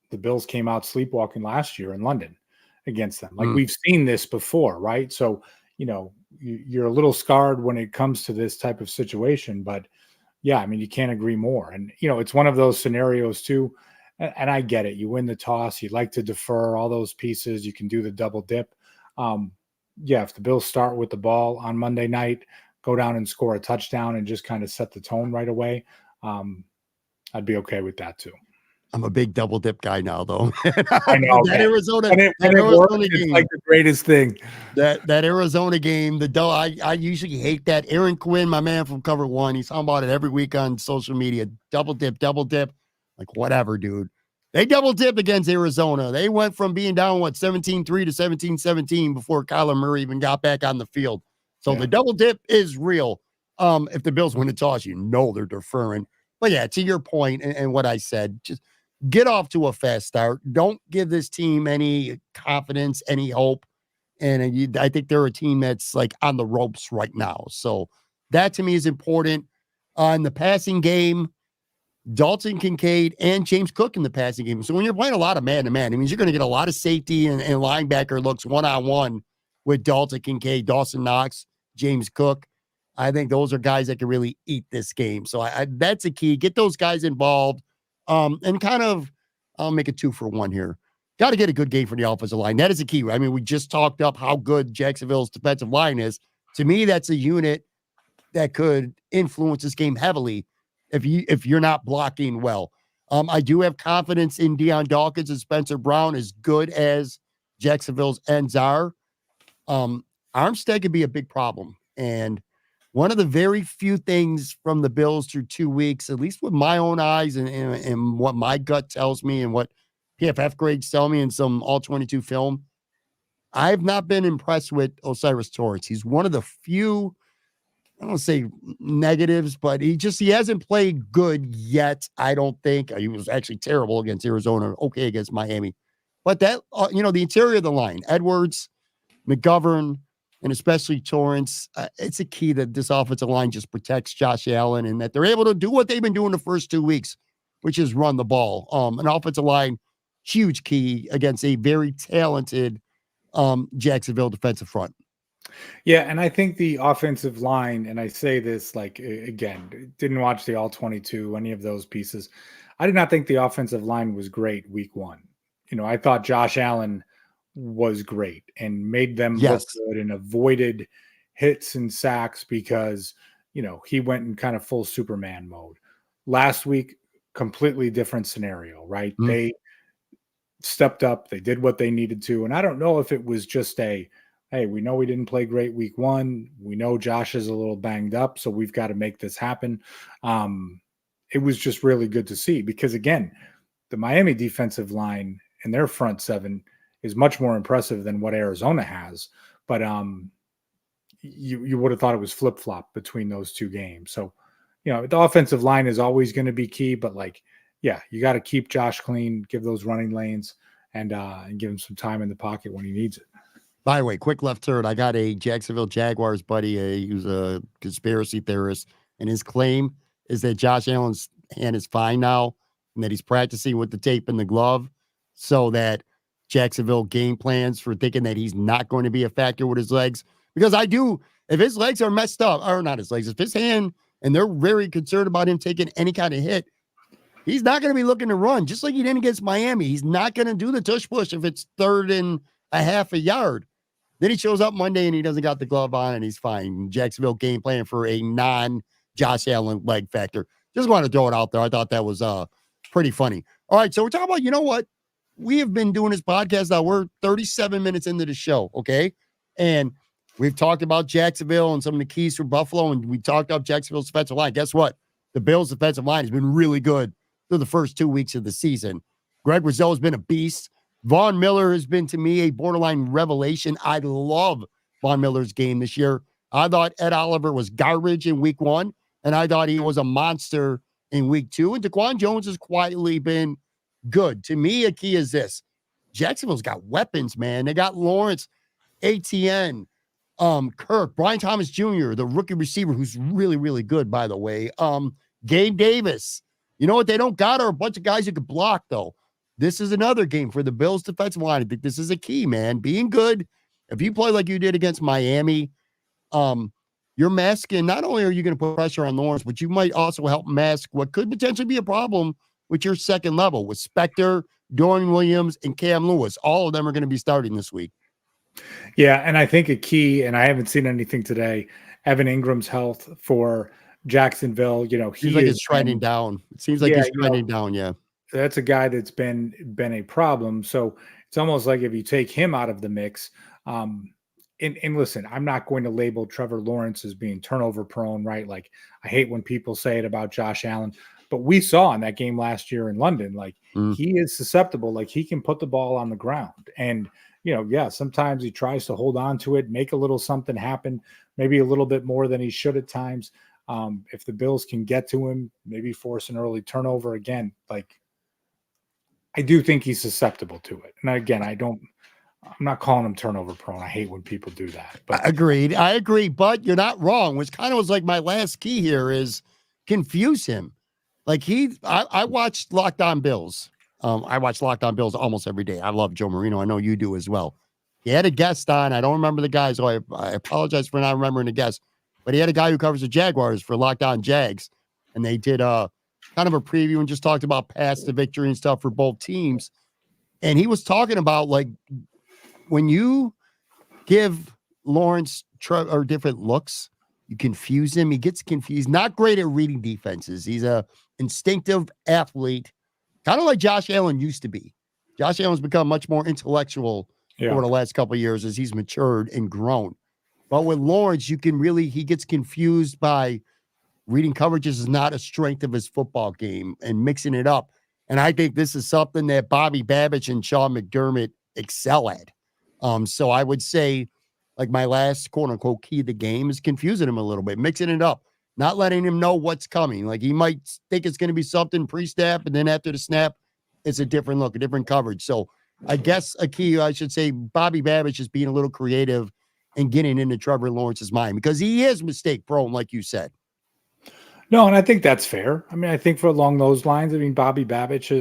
the Bills came out sleepwalking last year in London against them. Like we've seen this before, right? So, you're a little scarred when it comes to this type of situation, but yeah, you can't agree more. And, it's one of those scenarios too. And I get it. You win the toss, you like to defer all those pieces. You can do the double dip. If the Bills start with the ball on Monday night, go down and score a touchdown and just kind of set the tone right away, I'd be okay with that too. I'm a big double dip guy now, though. I know that Arizona, when it works, it's like the greatest thing. That Arizona game, I usually hate that. Aaron Quinn, my man from Cover One, he's talking about it every week on social media. Double dip. Like, whatever, dude. They double dipped against Arizona. They went from being down, 17-3 to 17-17 before Kyler Murray even got back on the field. So the double dip is real. If the Bills win the toss, they're deferring. But yeah, to your point and what I said, just get off to a fast start. Don't give this team any confidence, any hope. And I think they're a team that's like on the ropes right now. So that to me is important. In the passing game, Dalton Kincaid and James Cook in the passing game. So when you're playing a lot of man-to-man, it means you're going to get a lot of safety and linebacker looks one-on-one with Dalton Kincaid, Dawson Knox, James Cook. I think those are guys that can really eat this game. So that's a key. Get those guys involved and kind of I'll make it 2 for 1 here. Got to get a good game for the offensive line. That is a key. We just talked up how good Jacksonville's defensive line is. To me, that's a unit that could influence this game heavily if you're not blocking well. I do have confidence in Deion Dawkins and Spencer Brown, as good as Jacksonville's ends are. Armstead could be a big problem. And one of the very few things from the Bills through 2 weeks, at least with my own eyes and what my gut tells me and what PFF grades tell me in some all 22 film. I've not been impressed with Osiris Torrance. He's one of the few, I don't say negatives, but he hasn't played good yet. I don't think he was actually terrible against Arizona. Okay. Against Miami, but that, the interior of the line, Edwards, McGovern, and especially Torrance, it's a key that this offensive line just protects Josh Allen and that they're able to do what they've been doing the first 2 weeks, which is run the ball. An offensive line, huge key against a very talented Jacksonville defensive front. Yeah, and I think the offensive line, and I say this again, didn't watch the all 22, any of those pieces. I did not think the offensive line was great week 1. I thought Josh Allen was great and made them look good and avoided hits and sacks because, he went in kind of full Superman mode. Last week, completely different scenario, right? Mm-hmm. They stepped up, they did what they needed to. And I don't know if it was just hey, we know we didn't play great week 1. We know Josh is a little banged up, so we've got to make this happen. It was just really good to see because, again, the Miami defensive line and their front seven is much more impressive than what Arizona has. But you would have thought it was flip-flop between those two games. So, the offensive line is always going to be key, but you got to keep Josh clean, give those running lanes, and give him some time in the pocket when he needs it. By the way, quick left turn. I got a Jacksonville Jaguars buddy who's a conspiracy theorist, and his claim is that Josh Allen's hand is fine now and that he's practicing with the tape and the glove so that Jacksonville game plans for thinking that he's not going to be a factor with his legs. Because if his legs are messed up, or not his legs, if his hand, and they're very concerned about him taking any kind of hit, he's not going to be looking to run, just like he did against Miami. He's not going to do the tush push if it's 3rd and a half a yard. Then he shows up Monday and he doesn't got the glove on and he's fine. Jacksonville game plan for a non-Josh Allen leg factor. Just want to throw it out there. I thought that was pretty funny. All right, so we're talking about, what? We have been doing this podcast now. We're 37 minutes into the show, okay? And we've talked about Jacksonville and some of the keys for Buffalo, and we talked about Jacksonville's defensive line. Guess what? The Bills' defensive line has been really good through the first 2 weeks of the season. Greg Rousseau has been a beast. Von Miller has been, to me, a borderline revelation. I love Von Miller's game this year. I thought Ed Oliver was garbage in week 1, and I thought he was a monster in week 2. And Daquan Jones has quietly been good. To me, a key is this. Jacksonville's got weapons, man. They got Lawrence, ATN, Kirk, Brian Thomas Jr., the rookie receiver, who's really, really good, by the way. Gabe Davis. You know what they don't got are a bunch of guys who could block, though. This is another game for the Bills defensive line. I think this is a key, man. Being good. If you play like you did against Miami, you're masking. Not only are you going to put pressure on Lawrence, but you might also help mask what could potentially be a problem with your second level with Spector, Dorian Williams, and Cam Lewis. All of them are going to be starting this week. Yeah, and I think a key, and I haven't seen anything today, Evan Ingram's health for Jacksonville. Seems like it's trending down. It seems like he's trending down, yeah. That's a guy that's been a problem. So it's almost like if you take him out of the mix, and listen, I'm not going to label Trevor Lawrence as being turnover prone, right? Like I hate when people say it about Josh Allen, but we saw in that game last year in London, he is susceptible. Like he can put the ball on the ground and, sometimes he tries to hold on to it, make a little something happen, maybe a little bit more than he should at times. If the Bills can get to him, maybe force an early turnover again, I do think he's susceptible to it. And again, I'm not calling him turnover prone. I hate when people do that. But Agreed. I agree, but you're not wrong. Which kind of was like my last key here is confuse him. I watched Locked On Bills. I watch Locked On Bills almost every day. I love Joe Marino. I know you do as well. He had a guest on. I don't remember the guy, so I apologize for not remembering the guest. But he had a guy who covers the Jaguars for Locked On Jags. And they did kind of a preview and just talked about paths to victory and stuff for both teams. And he was talking about when you give Lawrence different looks, you confuse him. He gets confused. Not great at reading defenses. He's a instinctive athlete, kind of like Josh Allen used to be. Josh Allen's become much more intellectual over the last couple of years as he's matured and grown. But with Lawrence, he gets confused by reading coverages is not a strength of his football game and mixing it up. And I think this is something that Bobby Babich and Sean McDermott excel at. So I would say, like, my last quote unquote key of the game is confusing him a little bit, mixing it up, not letting him know what's coming. Like, he might think it's going to be something pre-snap, and then after the snap, it's a different look, a different coverage. So I guess a key, I should say, Bobby Babich is being a little creative and getting into Trevor Lawrence's mind, because he is mistake prone, like you said. No, and I think that's fair. I mean, I think for along those lines, I mean, Bobby Babich,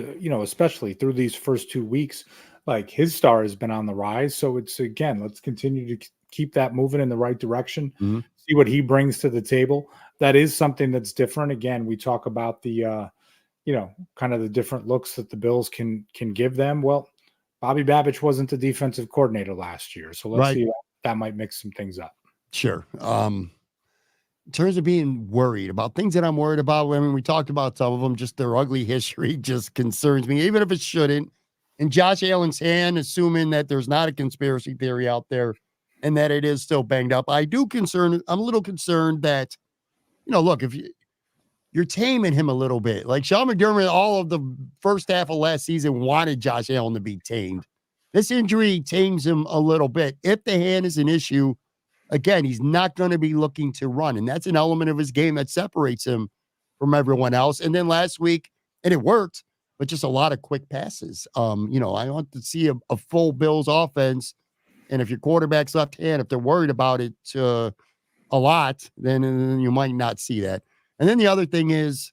especially through these first 2 weeks, like, his star has been on the rise. So it's, again, let's continue to keep that moving in the right direction, see what he brings to the table. That is something that's different. Again, we talk about the, kind of the different looks that the Bills can give them. Well, Bobby Babich wasn't the defensive coordinator last year. So let's see if that might mix some things up. Sure. In terms of being worried about things that I'm worried about, I mean, we talked about some of them, just their ugly history just concerns me, even if it shouldn't. And Josh Allen's hand, assuming that there's not a conspiracy theory out there and that it is still banged up. I'm a little concerned that, look, if you're taming him a little bit, like Sean McDermott, all of the first half of last season wanted Josh Allen to be tamed. This injury tames him a little bit. If the hand is an issue, again, he's not going to be looking to run. And that's an element of his game that separates him from everyone else. And then last week, and it worked, but just a lot of quick passes. I want to see a full Bills offense. And if your quarterback's left hand, if they're worried about it a lot, then you might not see that. And then the other thing is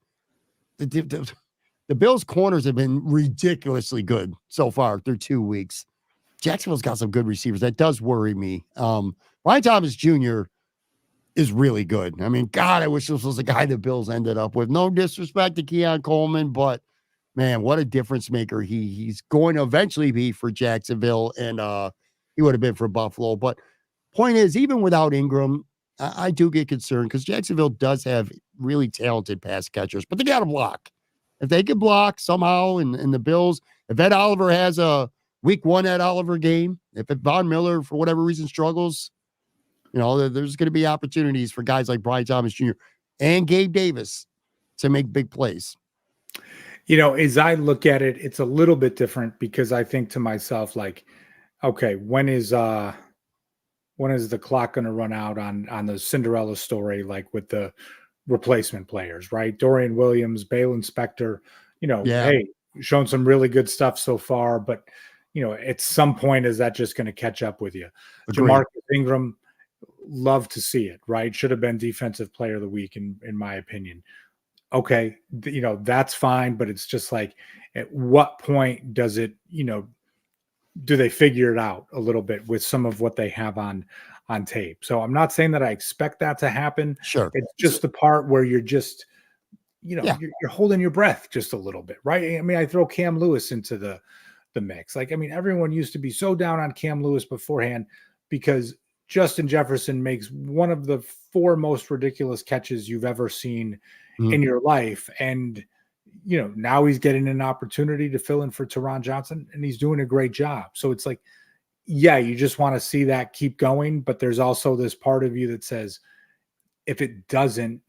the Bills' corners have been ridiculously good so far through 2 weeks. Jacksonville's got some good receivers. That does worry me. Ryan Thomas Jr. is really good. I mean, God, I wish this was the guy the Bills ended up with. No disrespect to Keon Coleman, but man, what a difference maker he's going to eventually be for Jacksonville, and he would have been for Buffalo. But point is, even without Ingram, I do get concerned because Jacksonville does have really talented pass catchers, but they got to block. If they can block somehow, and the Bills, if Ed Oliver has a week 1 Ed Oliver game, if Von Miller, for whatever reason, struggles, there's going to be opportunities for guys like Brian Thomas Jr. and Gabe Davis to make big plays. As I look at it, it's a little bit different because I think to myself, like, okay, when is the clock going to run out on the Cinderella story, like with the replacement players, right? Dorian Williams, Balen Spector, hey, shown some really good stuff so far, but at some point, is that just going to catch up with you? Agreed. Jamarcus Ingram, love to see it, right? Should have been defensive player of the week, in my opinion. Okay, that's fine, but it's just like, at what point does it, do they figure it out a little bit with some of what they have on tape? So I'm not saying that I expect that to happen. Sure. It's just the part where you're just, you're holding your breath just a little bit, right? I mean, I throw Cam Lewis into the mix. Like, I mean, everyone used to be so down on Cam Lewis beforehand because Justin Jefferson makes one of the 4 most ridiculous catches you've ever seen in your life. And, now he's getting an opportunity to fill in for Teron Johnson, and he's doing a great job. So it's like, yeah, you just want to see that keep going. But there's also this part of you that says, if it doesn't,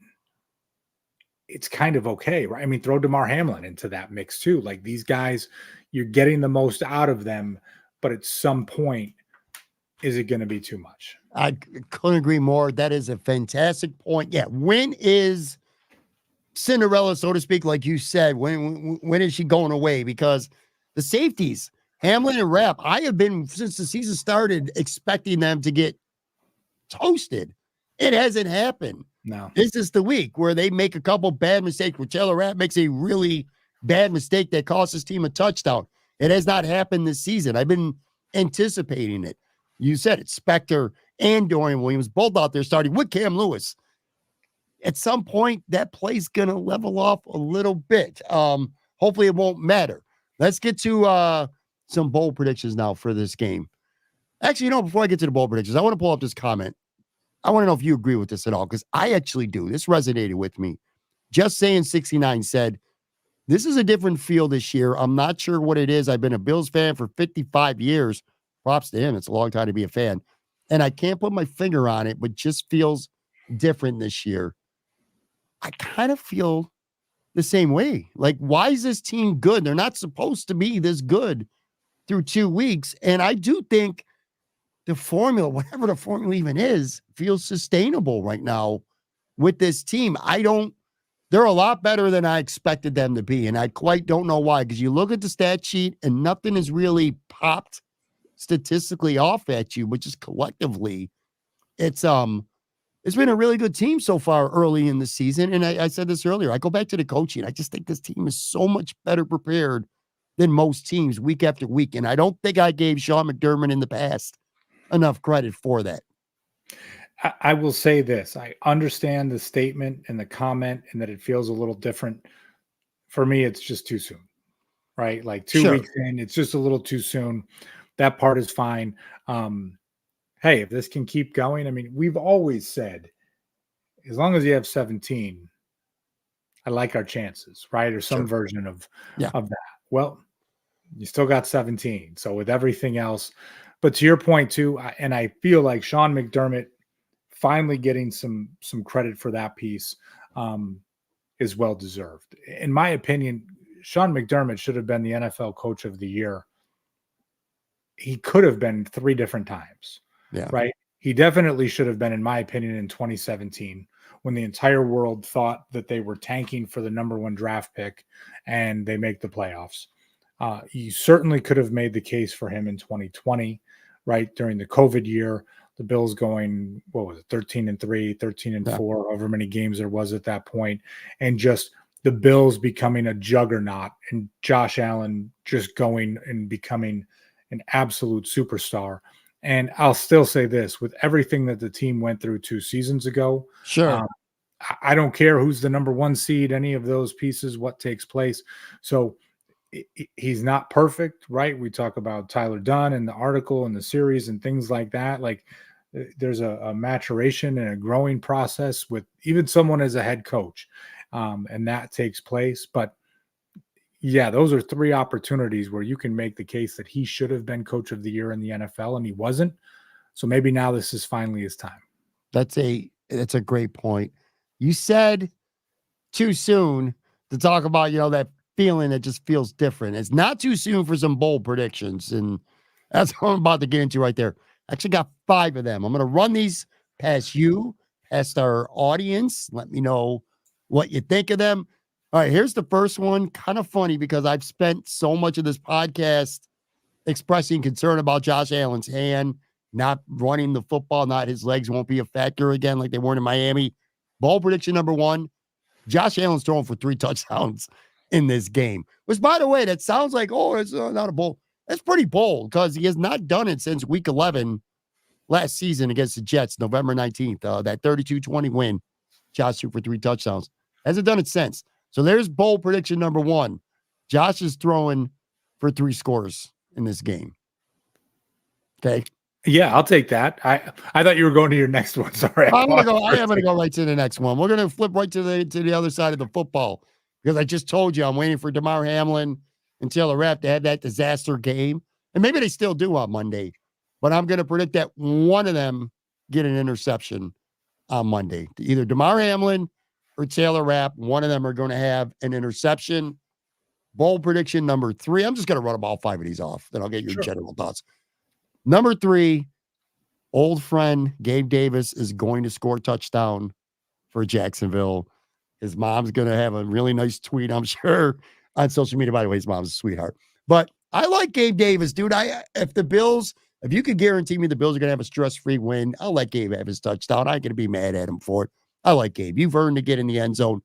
it's kind of okay, right? I mean, throw DeMar Hamlin into that mix too. Like, these guys, you're getting the most out of them, but at some point, is it going to be too much? I couldn't agree more. That is a fantastic point. Yeah. When is Cinderella, so to speak, like you said, when is she going away? Because the safeties, Hamlin and Rapp, I have been, since the season started, expecting them to get toasted. It hasn't happened. No. This is the week where they make a couple bad mistakes, where Taylor Rapp makes a really bad mistake that costs his team a touchdown. It has not happened this season. I've been anticipating it. You said it, Spector and Dorian Williams, both out there starting with Cam Lewis. At some point, that play's going to level off a little bit. Hopefully it won't matter. Let's get to some bold predictions now for this game. Actually, before I get to the bold predictions, I want to pull up this comment. I want to know if you agree with this at all, because I actually do. This resonated with me. Just Saying 69 said, this is a different feel this year. I'm not sure what it is. I've been a Bills fan for 55 years. Props to him. It's a long time to be a fan. And I can't put my finger on it, but just feels different this year. I kind of feel the same way. Like, why is this team good? They're not supposed to be this good through 2 weeks. And I do think the formula, whatever the formula even is, feels sustainable right now with this team. They're a lot better than I expected them to be. And I quite don't know why, because you look at the stat sheet and nothing has really popped statistically off at you, but just collectively, it's been a really good team so far early in the season. And I said this earlier, I go back to the coaching. I just think this team is so much better prepared than most teams week after week. And I don't think I gave Sean McDermott in the past enough credit for that. I will say this. I understand the statement and the comment and that it feels a little different. For me, it's just too soon, right? Like 2 weeks in, it's just a little too soon. That part is fine. Hey, if this can keep going, I mean, we've always said, as long as you have 17, I like our chances, right? Or some version of that. Well, you still got 17. So with everything else, but to your point too, and I feel like Sean McDermott finally getting some credit for that piece is well deserved. In my opinion, Sean McDermott should have been the NFL Coach of the Year. He could have been 3 different times. Yeah. Right. He definitely should have been, in my opinion, in 2017, when the entire world thought that they were tanking for the number 1 draft pick and they make the playoffs. You certainly could have made the case for him in 2020, right? During the COVID year, the Bills going, 13-3, 13-4, however many games there was at that point, and just the Bills becoming a juggernaut and Josh Allen just going and becoming an absolute superstar. And I'll still say this, with everything that the team went through 2 seasons ago, I don't care who's the number 1 seed, any of those pieces, what takes place. So he's not perfect, right? We talk about Tyler Dunn and the article and the series and things like that. Like, there's a maturation and a growing process with even someone as a head coach, and that takes place. But yeah, those are 3 opportunities where you can make the case that he should have been Coach of the Year in the NFL, and he wasn't. So maybe now this is finally his time. That's a great point. You said too soon to talk about, that feeling that just feels different. It's not too soon for some bold predictions, and that's what I'm about to get into right there. I actually got 5 of them. I'm going to run these past you, past our audience. Let me know what you think of them. All right, here's the first one. Kind of funny because I've spent so much of this podcast expressing concern about Josh Allen's hand, not running the football, not his legs won't be a factor again like they weren't in Miami. Ball prediction number 1, Josh Allen's throwing for 3 touchdowns in this game. Which, by the way, that sounds like, it's not a bold. That's pretty bold because he has not done it since week 11 last season against the Jets, November 19th. That 32-20 win, Josh threw for 3 touchdowns. Hasn't done it since. So there's bold prediction number 1. Josh is throwing for 3 scores in this game. Okay. Yeah, I'll take that. I thought you were going to your next one. Sorry. I am going to go right to the next one. We're going to flip right to the other side of the football because I just told you I'm waiting for Damar Hamlin and Taylor Rapp to have that disaster game. And maybe they still do on Monday, but I'm going to predict that one of them get an interception on Monday. Either Damar Hamlin or Taylor Rapp, one of them are going to have an interception. Bold prediction number 3. I'm just going to run all 5 of these off. Then I'll get your general thoughts. Number 3, old friend Gabe Davis is going to score a touchdown for Jacksonville. His mom's going to have a really nice tweet, I'm sure, on social media. By the way, his mom's a sweetheart. But I like Gabe Davis, dude. If you could guarantee me the Bills are going to have a stress-free win, I'll let Gabe have his touchdown. I ain't going to be mad at him for it. I like Gabe. You've earned to get in the end zone,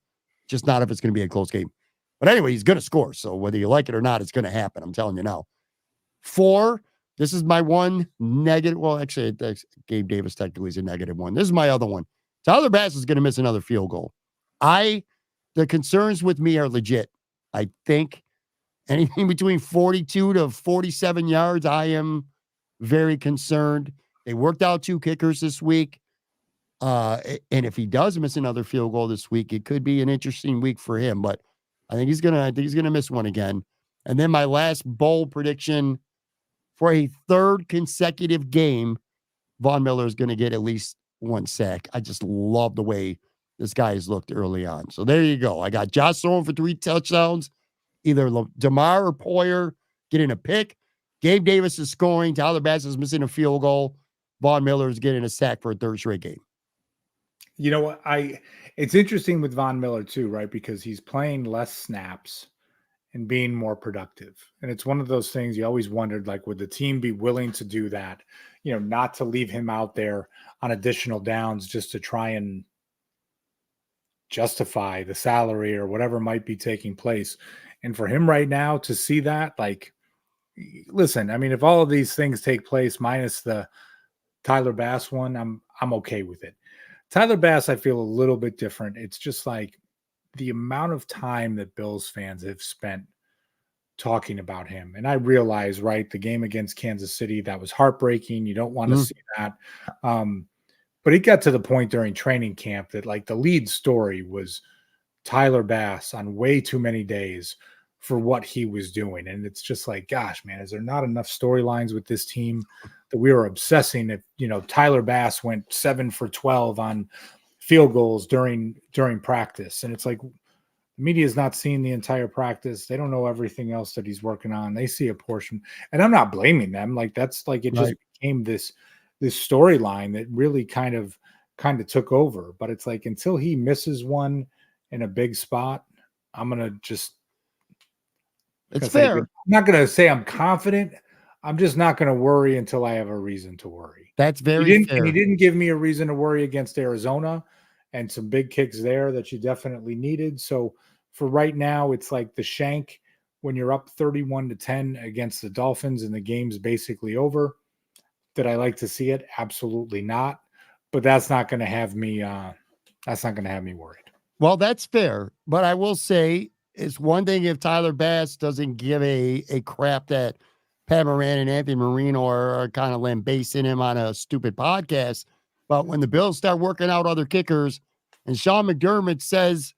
just not if it's going to be a close game. But anyway, he's going to score. So whether you like it or not, it's going to happen. I'm telling you now. 4, this is my one negative. Well, actually, Gabe Davis technically is a negative one. This is my other one. Tyler Bass is going to miss another field goal. The concerns with me are legit. I think anything between 42 to 47 yards, I am very concerned. They worked out 2 kickers this week. And if he does miss another field goal this week, it could be an interesting week for him. But I think he's gonna miss one again. And then my last bold prediction for a 3rd consecutive game, Von Miller is going to get at least 1 sack. I just love the way this guy has looked early on. So there you go. I got Josh throwing for 3 touchdowns, either DeMar or Poyer getting a pick. Gabe Davis is scoring. Tyler Bass is missing a field goal. Von Miller is getting a sack for a third straight game. You know what? It's interesting with Von Miller too, right? Because he's playing less snaps and being more productive. And it's one of those things you always wondered, like, would the team be willing to do that? You know, not to leave him out there on additional downs just to try and justify the salary or whatever might be taking place. And for him right now to see that, like, listen, I mean, if all of these things take place minus the Tyler Bass one, I'm okay with it. Tyler Bass, I feel a little bit different. It's just like the amount of time that Bills fans have spent talking about him. And I realize, right, the game against Kansas City, that was heartbreaking. You don't want to see that. But it got to the point during training camp that, like, the lead story was Tyler Bass on way too many days for what he was doing. And it's just like, gosh, man, is there not enough storylines with this team that we were obsessing if, you know, Tyler Bass went 7 for 12 on field goals during practice? And it's like, the media is not seeing the entire practice. They don't know everything else that he's working on. They see a portion, and I'm not blaming them. Like, that's like, it just became this storyline that really kind of took over. But it's like, until he misses one in a big spot, I'm going to just, it's fair. I'm not going to say I'm confident. I'm just not going to worry until I have a reason to worry. That's very fair. And he didn't give me a reason to worry against Arizona, and some big kicks there that you definitely needed. So for right now, it's like the shank when you're up 31-10 against the Dolphins and the game's basically over. Did I like to see it? Absolutely not. But that's not going to have me worried. Well, that's fair. But I will say, it's one thing if Tyler Bass doesn't give a crap that Pat Moran and Anthony Marino are kind of lambasting him on a stupid podcast. But when the Bills start working out other kickers and Sean McDermott says,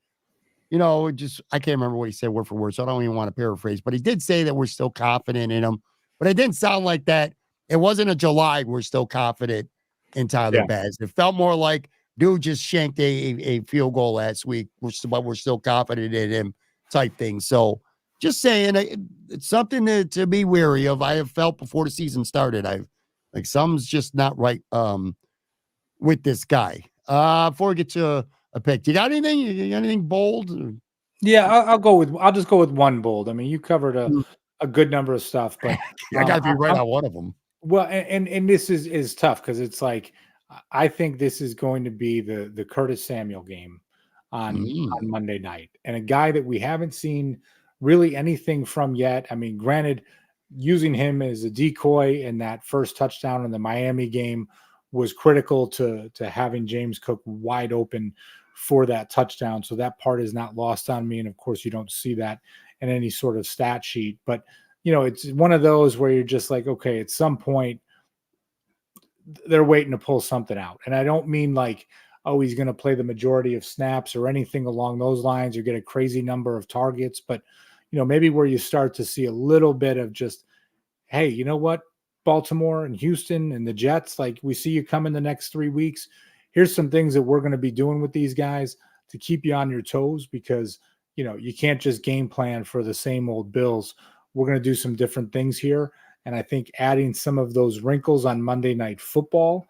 you know, I can't remember what he said word for word, so I don't even want to paraphrase, but he did say that we're still confident in him. But it didn't sound like that. It wasn't a July, we're still confident in Tyler Bass. It felt more like, dude just shanked a field goal last week, but we're still confident in him type thing. So just saying, it's something to be wary of. I have felt before the season started, something's just not right with this guy. Before we get to a pick, you got anything? You got anything bold? Yeah, I'll just go with one bold. I mean, you covered a good number of stuff, but I got to be right on one of them. Well, and this is tough because it's like, I think this is going to be the Curtis Samuel game on Monday night, and a guy that we haven't seen really anything from yet. I mean, granted, using him as a decoy in that first touchdown in the Miami game was critical to having James Cook wide open for that touchdown. So that part is not lost on me. And of course, you don't see that in any sort of stat sheet. But, you know, it's one of those where you're just like, okay, at some point, they're waiting to pull something out. And I don't mean like, oh, he's going to play the majority of snaps or anything along those lines or get a crazy number of targets. But, you know, maybe where you start to see a little bit of just, hey, you know what, Baltimore and Houston and the Jets, like, we see you come in the next 3 weeks. Here's some things that we're going to be doing with these guys to keep you on your toes, because, you know, you can't just game plan for the same old Bills. We're going to do some different things here. And I think adding some of those wrinkles on Monday Night Football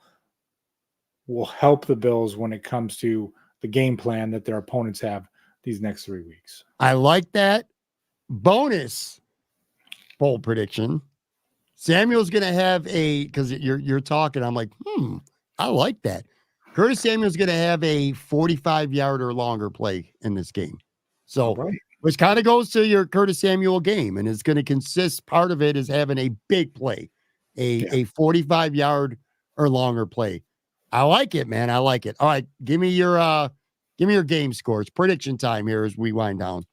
will help the Bills when it comes to the game plan that their opponents have these next 3 weeks. I like that. Bonus bold prediction. Samuel's going to have because you're talking, I'm like, I like that. Curtis Samuel's going to have a 45-yard or longer play in this game. So, which kind of goes to your Curtis Samuel game, and it's going to consist, part of it is having a big play, a 45-yard or longer play. I like it, man. I like it. All right, give me your game scores. Prediction time here as we wind down.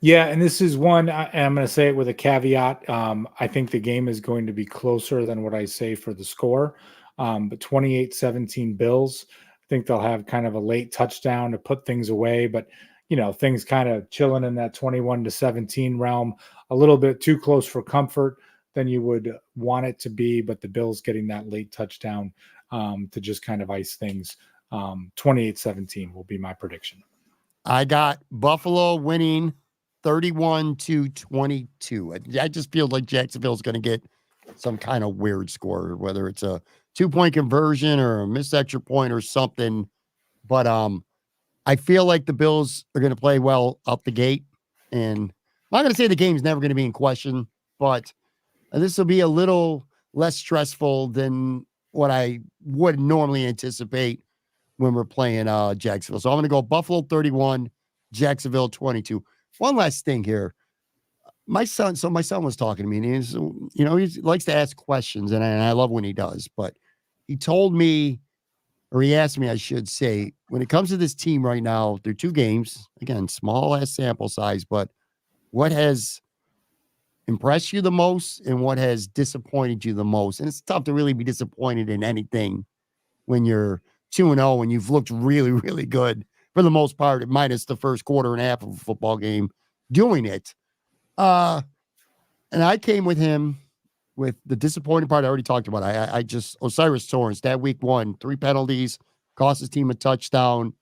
Yeah, and this is one, I'm going to say it with a caveat. I think the game is going to be closer than what I say for the score. But 28-17 Bills. I think they'll have kind of a late touchdown to put things away, but, you know, things kind of chilling in that 21-17 realm, a little bit too close for comfort than you would want it to be, but the Bills getting that late touchdown to just kind of ice things 28-17 will be my prediction. I got Buffalo winning 31-22. I just feel like Jacksonville's going to get some kind of weird score, whether it's a 2-point conversion or a missed extra point or something. But I feel like the Bills are going to play well out the gate. And I'm not going to say the game's never going to be in question, but this will be a little less stressful than what I would normally anticipate when we're playing Jacksonville. So I'm going to go Buffalo 31, Jacksonville 22. One last thing here. My son was talking to me, and he likes to ask questions, and I love when he does, but he told me, or he asked me, I should say, when it comes to this team right now, they're 2 games, again, small ass sample size, but what has impressed you the most and what has disappointed you the most? And it's tough to really be disappointed in anything when you're 2-0 and you've looked really, really good for the most part, minus the first quarter and a half of a football game doing it. And I came with him with the disappointing part I already talked about. I just Osiris Torrance, that week 1, 3 penalties, cost his team a touchdown.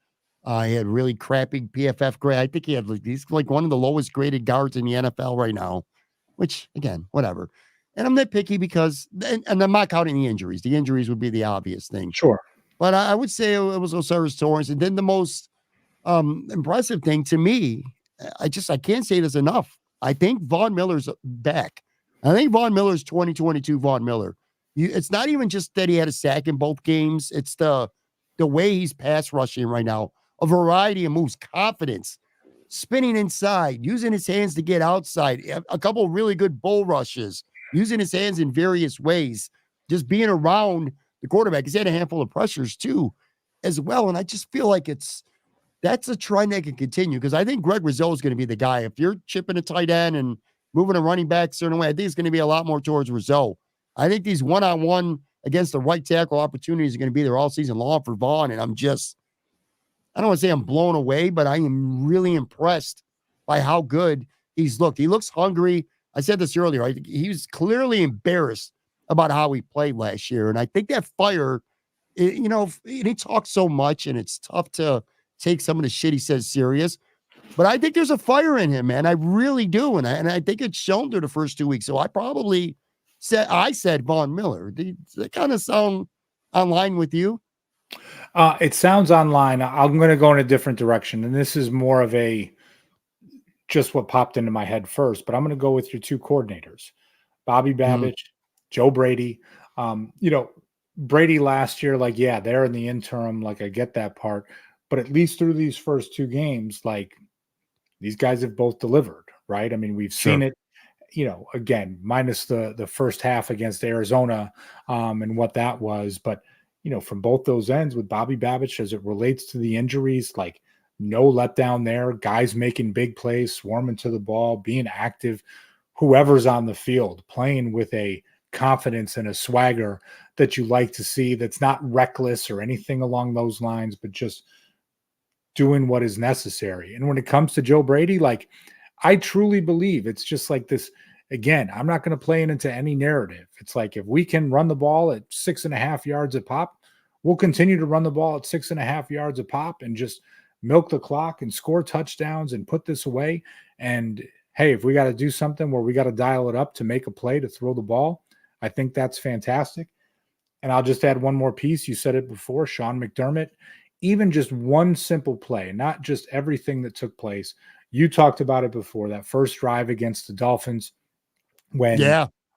He had really crappy PFF grade. I think he's like one of the lowest graded guards in the NFL right now, which again, whatever. And I'm nitpicky because, and I'm not counting the injuries. The injuries would be the obvious thing. Sure. But I would say it was Osiris Torrance. And then the most impressive thing to me, I can't say this enough. I think Von Miller's back. I think Von Miller's 2022 Von Miller. It's not even just that he had a sack in both games. It's the way he's pass rushing right now. A variety of moves, confidence, spinning inside, using his hands to get outside, a couple of really good bull rushes, using his hands in various ways, just being around the quarterback. He's had a handful of pressures too, as well. And I just feel like that's a trend that can continue, because I think Greg Rousseau is going to be the guy. If you're chipping a tight end and moving a running back a certain way, I think it's going to be a lot more towards Rousseau. I think these one-on-one against the right tackle opportunities are going to be there all season long for Vaughn. And I don't want to say I'm blown away, but I am really impressed by how good he's looked. He looks hungry. I said this earlier. He was clearly embarrassed about how he played last year. And I think that fire, he talks so much and it's tough to take some of the shit he says serious, but I think there's a fire in him, man. I really do. And I think it's shown through the first 2 weeks. So I probably said Von Miller. Does that kind of sound online with you? It sounds online. I'm going to go in a different direction. And this is more of just what popped into my head first, but I'm going to go with your 2 coordinators, Bobby Babich, Joe Brady. Brady last year, they're in the interim. I get that part, but at least through these first 2 games, these guys have both delivered, right? I mean, we've seen it, again, minus the first half against Arizona and what that was. But, from both those ends with Bobby Babich, as it relates to the injuries, no letdown there, guys making big plays, swarming to the ball, being active, whoever's on the field, playing with a confidence and a swagger that you like to see, that's not reckless or anything along those lines, but just doing what is necessary. And when it comes to Joe Brady, I truly believe it's just this. Again, I'm not going to play it into any narrative. It's if we can run the ball at 6.5 yards a pop, we'll continue to run the ball at 6.5 yards a pop and just milk the clock and score touchdowns and put this away. And hey, if we got to do something where we got to dial it up to make a play to throw the ball, I think that's fantastic. And I'll just add one more piece. You said it before, Sean McDermott, even just one simple play, not just everything that took place. You talked about it before, that first drive against the Dolphins, when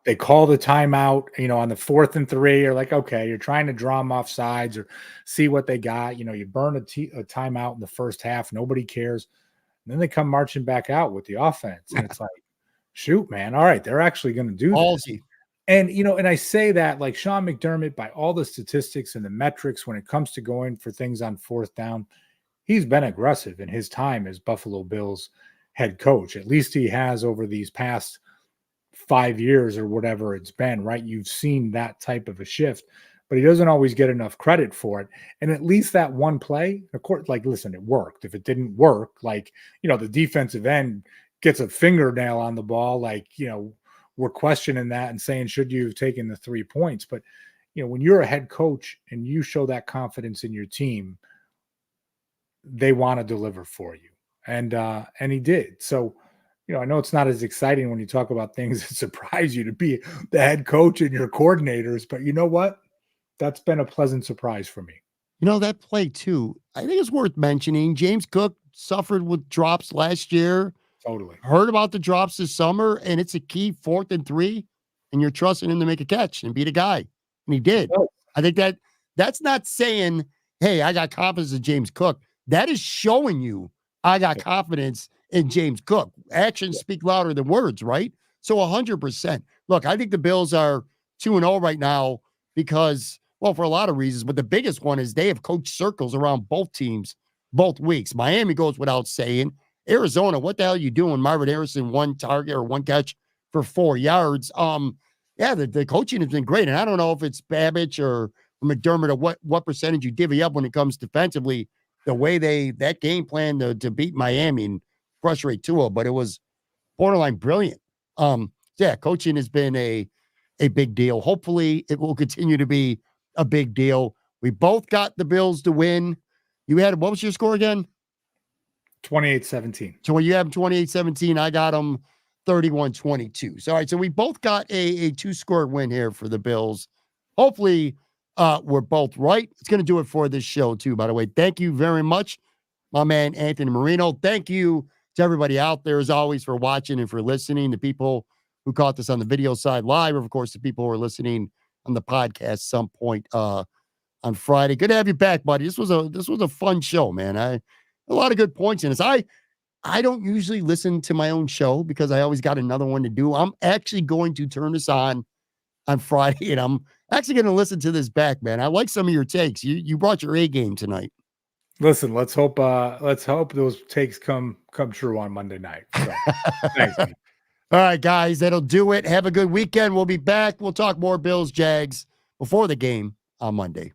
they call the timeout, on the 4th and 3, you're okay, you're trying to draw them off sides or see what they got. You burn a timeout in the first half. Nobody cares. And then they come marching back out with the offense. And it's shoot, man. All right. They're actually going to do this. And, and I say that Sean McDermott, by all the statistics and the metrics, when it comes to going for things on 4th down, he's been aggressive in his time as Buffalo Bills head coach. At least he has over these past 5 years or whatever it's been, right? You've seen that type of a shift, but he doesn't always get enough credit for it. And at least that one play, of course, listen, it worked. If it didn't work, the defensive end gets a fingernail on the ball, we're questioning that and saying, should you have taken the 3 points? But, when you're a head coach and you show that confidence in your team, they want to deliver for you. And he did. So, I know it's not as exciting when you talk about things that surprise you to be the head coach and your coordinators, but you know what? That's been a pleasant surprise for me. That play too, I think it's worth mentioning. James Cook suffered with drops last year. Totally. Heard about the drops this summer, and it's a key 4th and 3, and you're trusting him to make a catch and beat a guy. And he did. Oh. I think that's not saying, hey, I got confidence in James Cook. That is showing you I got confidence in James Cook. Actions speak louder than words, right? So 100%. Look, I think the Bills are 2-0 right now because, well, for a lot of reasons, but the biggest one is they have coached circles around both teams both weeks. Miami goes without saying. Arizona, what the hell are you doing? Marvin Harrison, 1 target or 1 catch for 4 yards. The coaching has been great. And I don't know if it's Babbage or McDermott or what percentage you divvy up when it comes defensively, the way that game plan to beat Miami and frustrate Tua, but it was borderline brilliant. Coaching has been a big deal. Hopefully it will continue to be a big deal. We both got the Bills to win. What was your score again? 28-17. So when you have 28-17, I got them 31-22. So, all right. So we both got a 2-score win here for the Bills. Hopefully we're both right. It's going to do it for this show too, by the way. Thank you very much, my man, Anthony Marino. Thank you to everybody out there, as always, for watching and for listening. The people who caught this on the video side live, of course, the people who are listening on the podcast some point on Friday. Good to have you back, buddy. This was a fun show, man. A lot of good points in this. I don't usually listen to my own show because I always got another one to do. I'm actually going to turn this on Friday, and I'm actually going to listen to this back, man. I like some of your takes. You brought your A game tonight. Listen, let's hope those takes come true on Monday night. So, thanks, man. All right, guys, that'll do it. Have a good weekend. We'll be back. We'll talk more Bills, Jags before the game on Monday.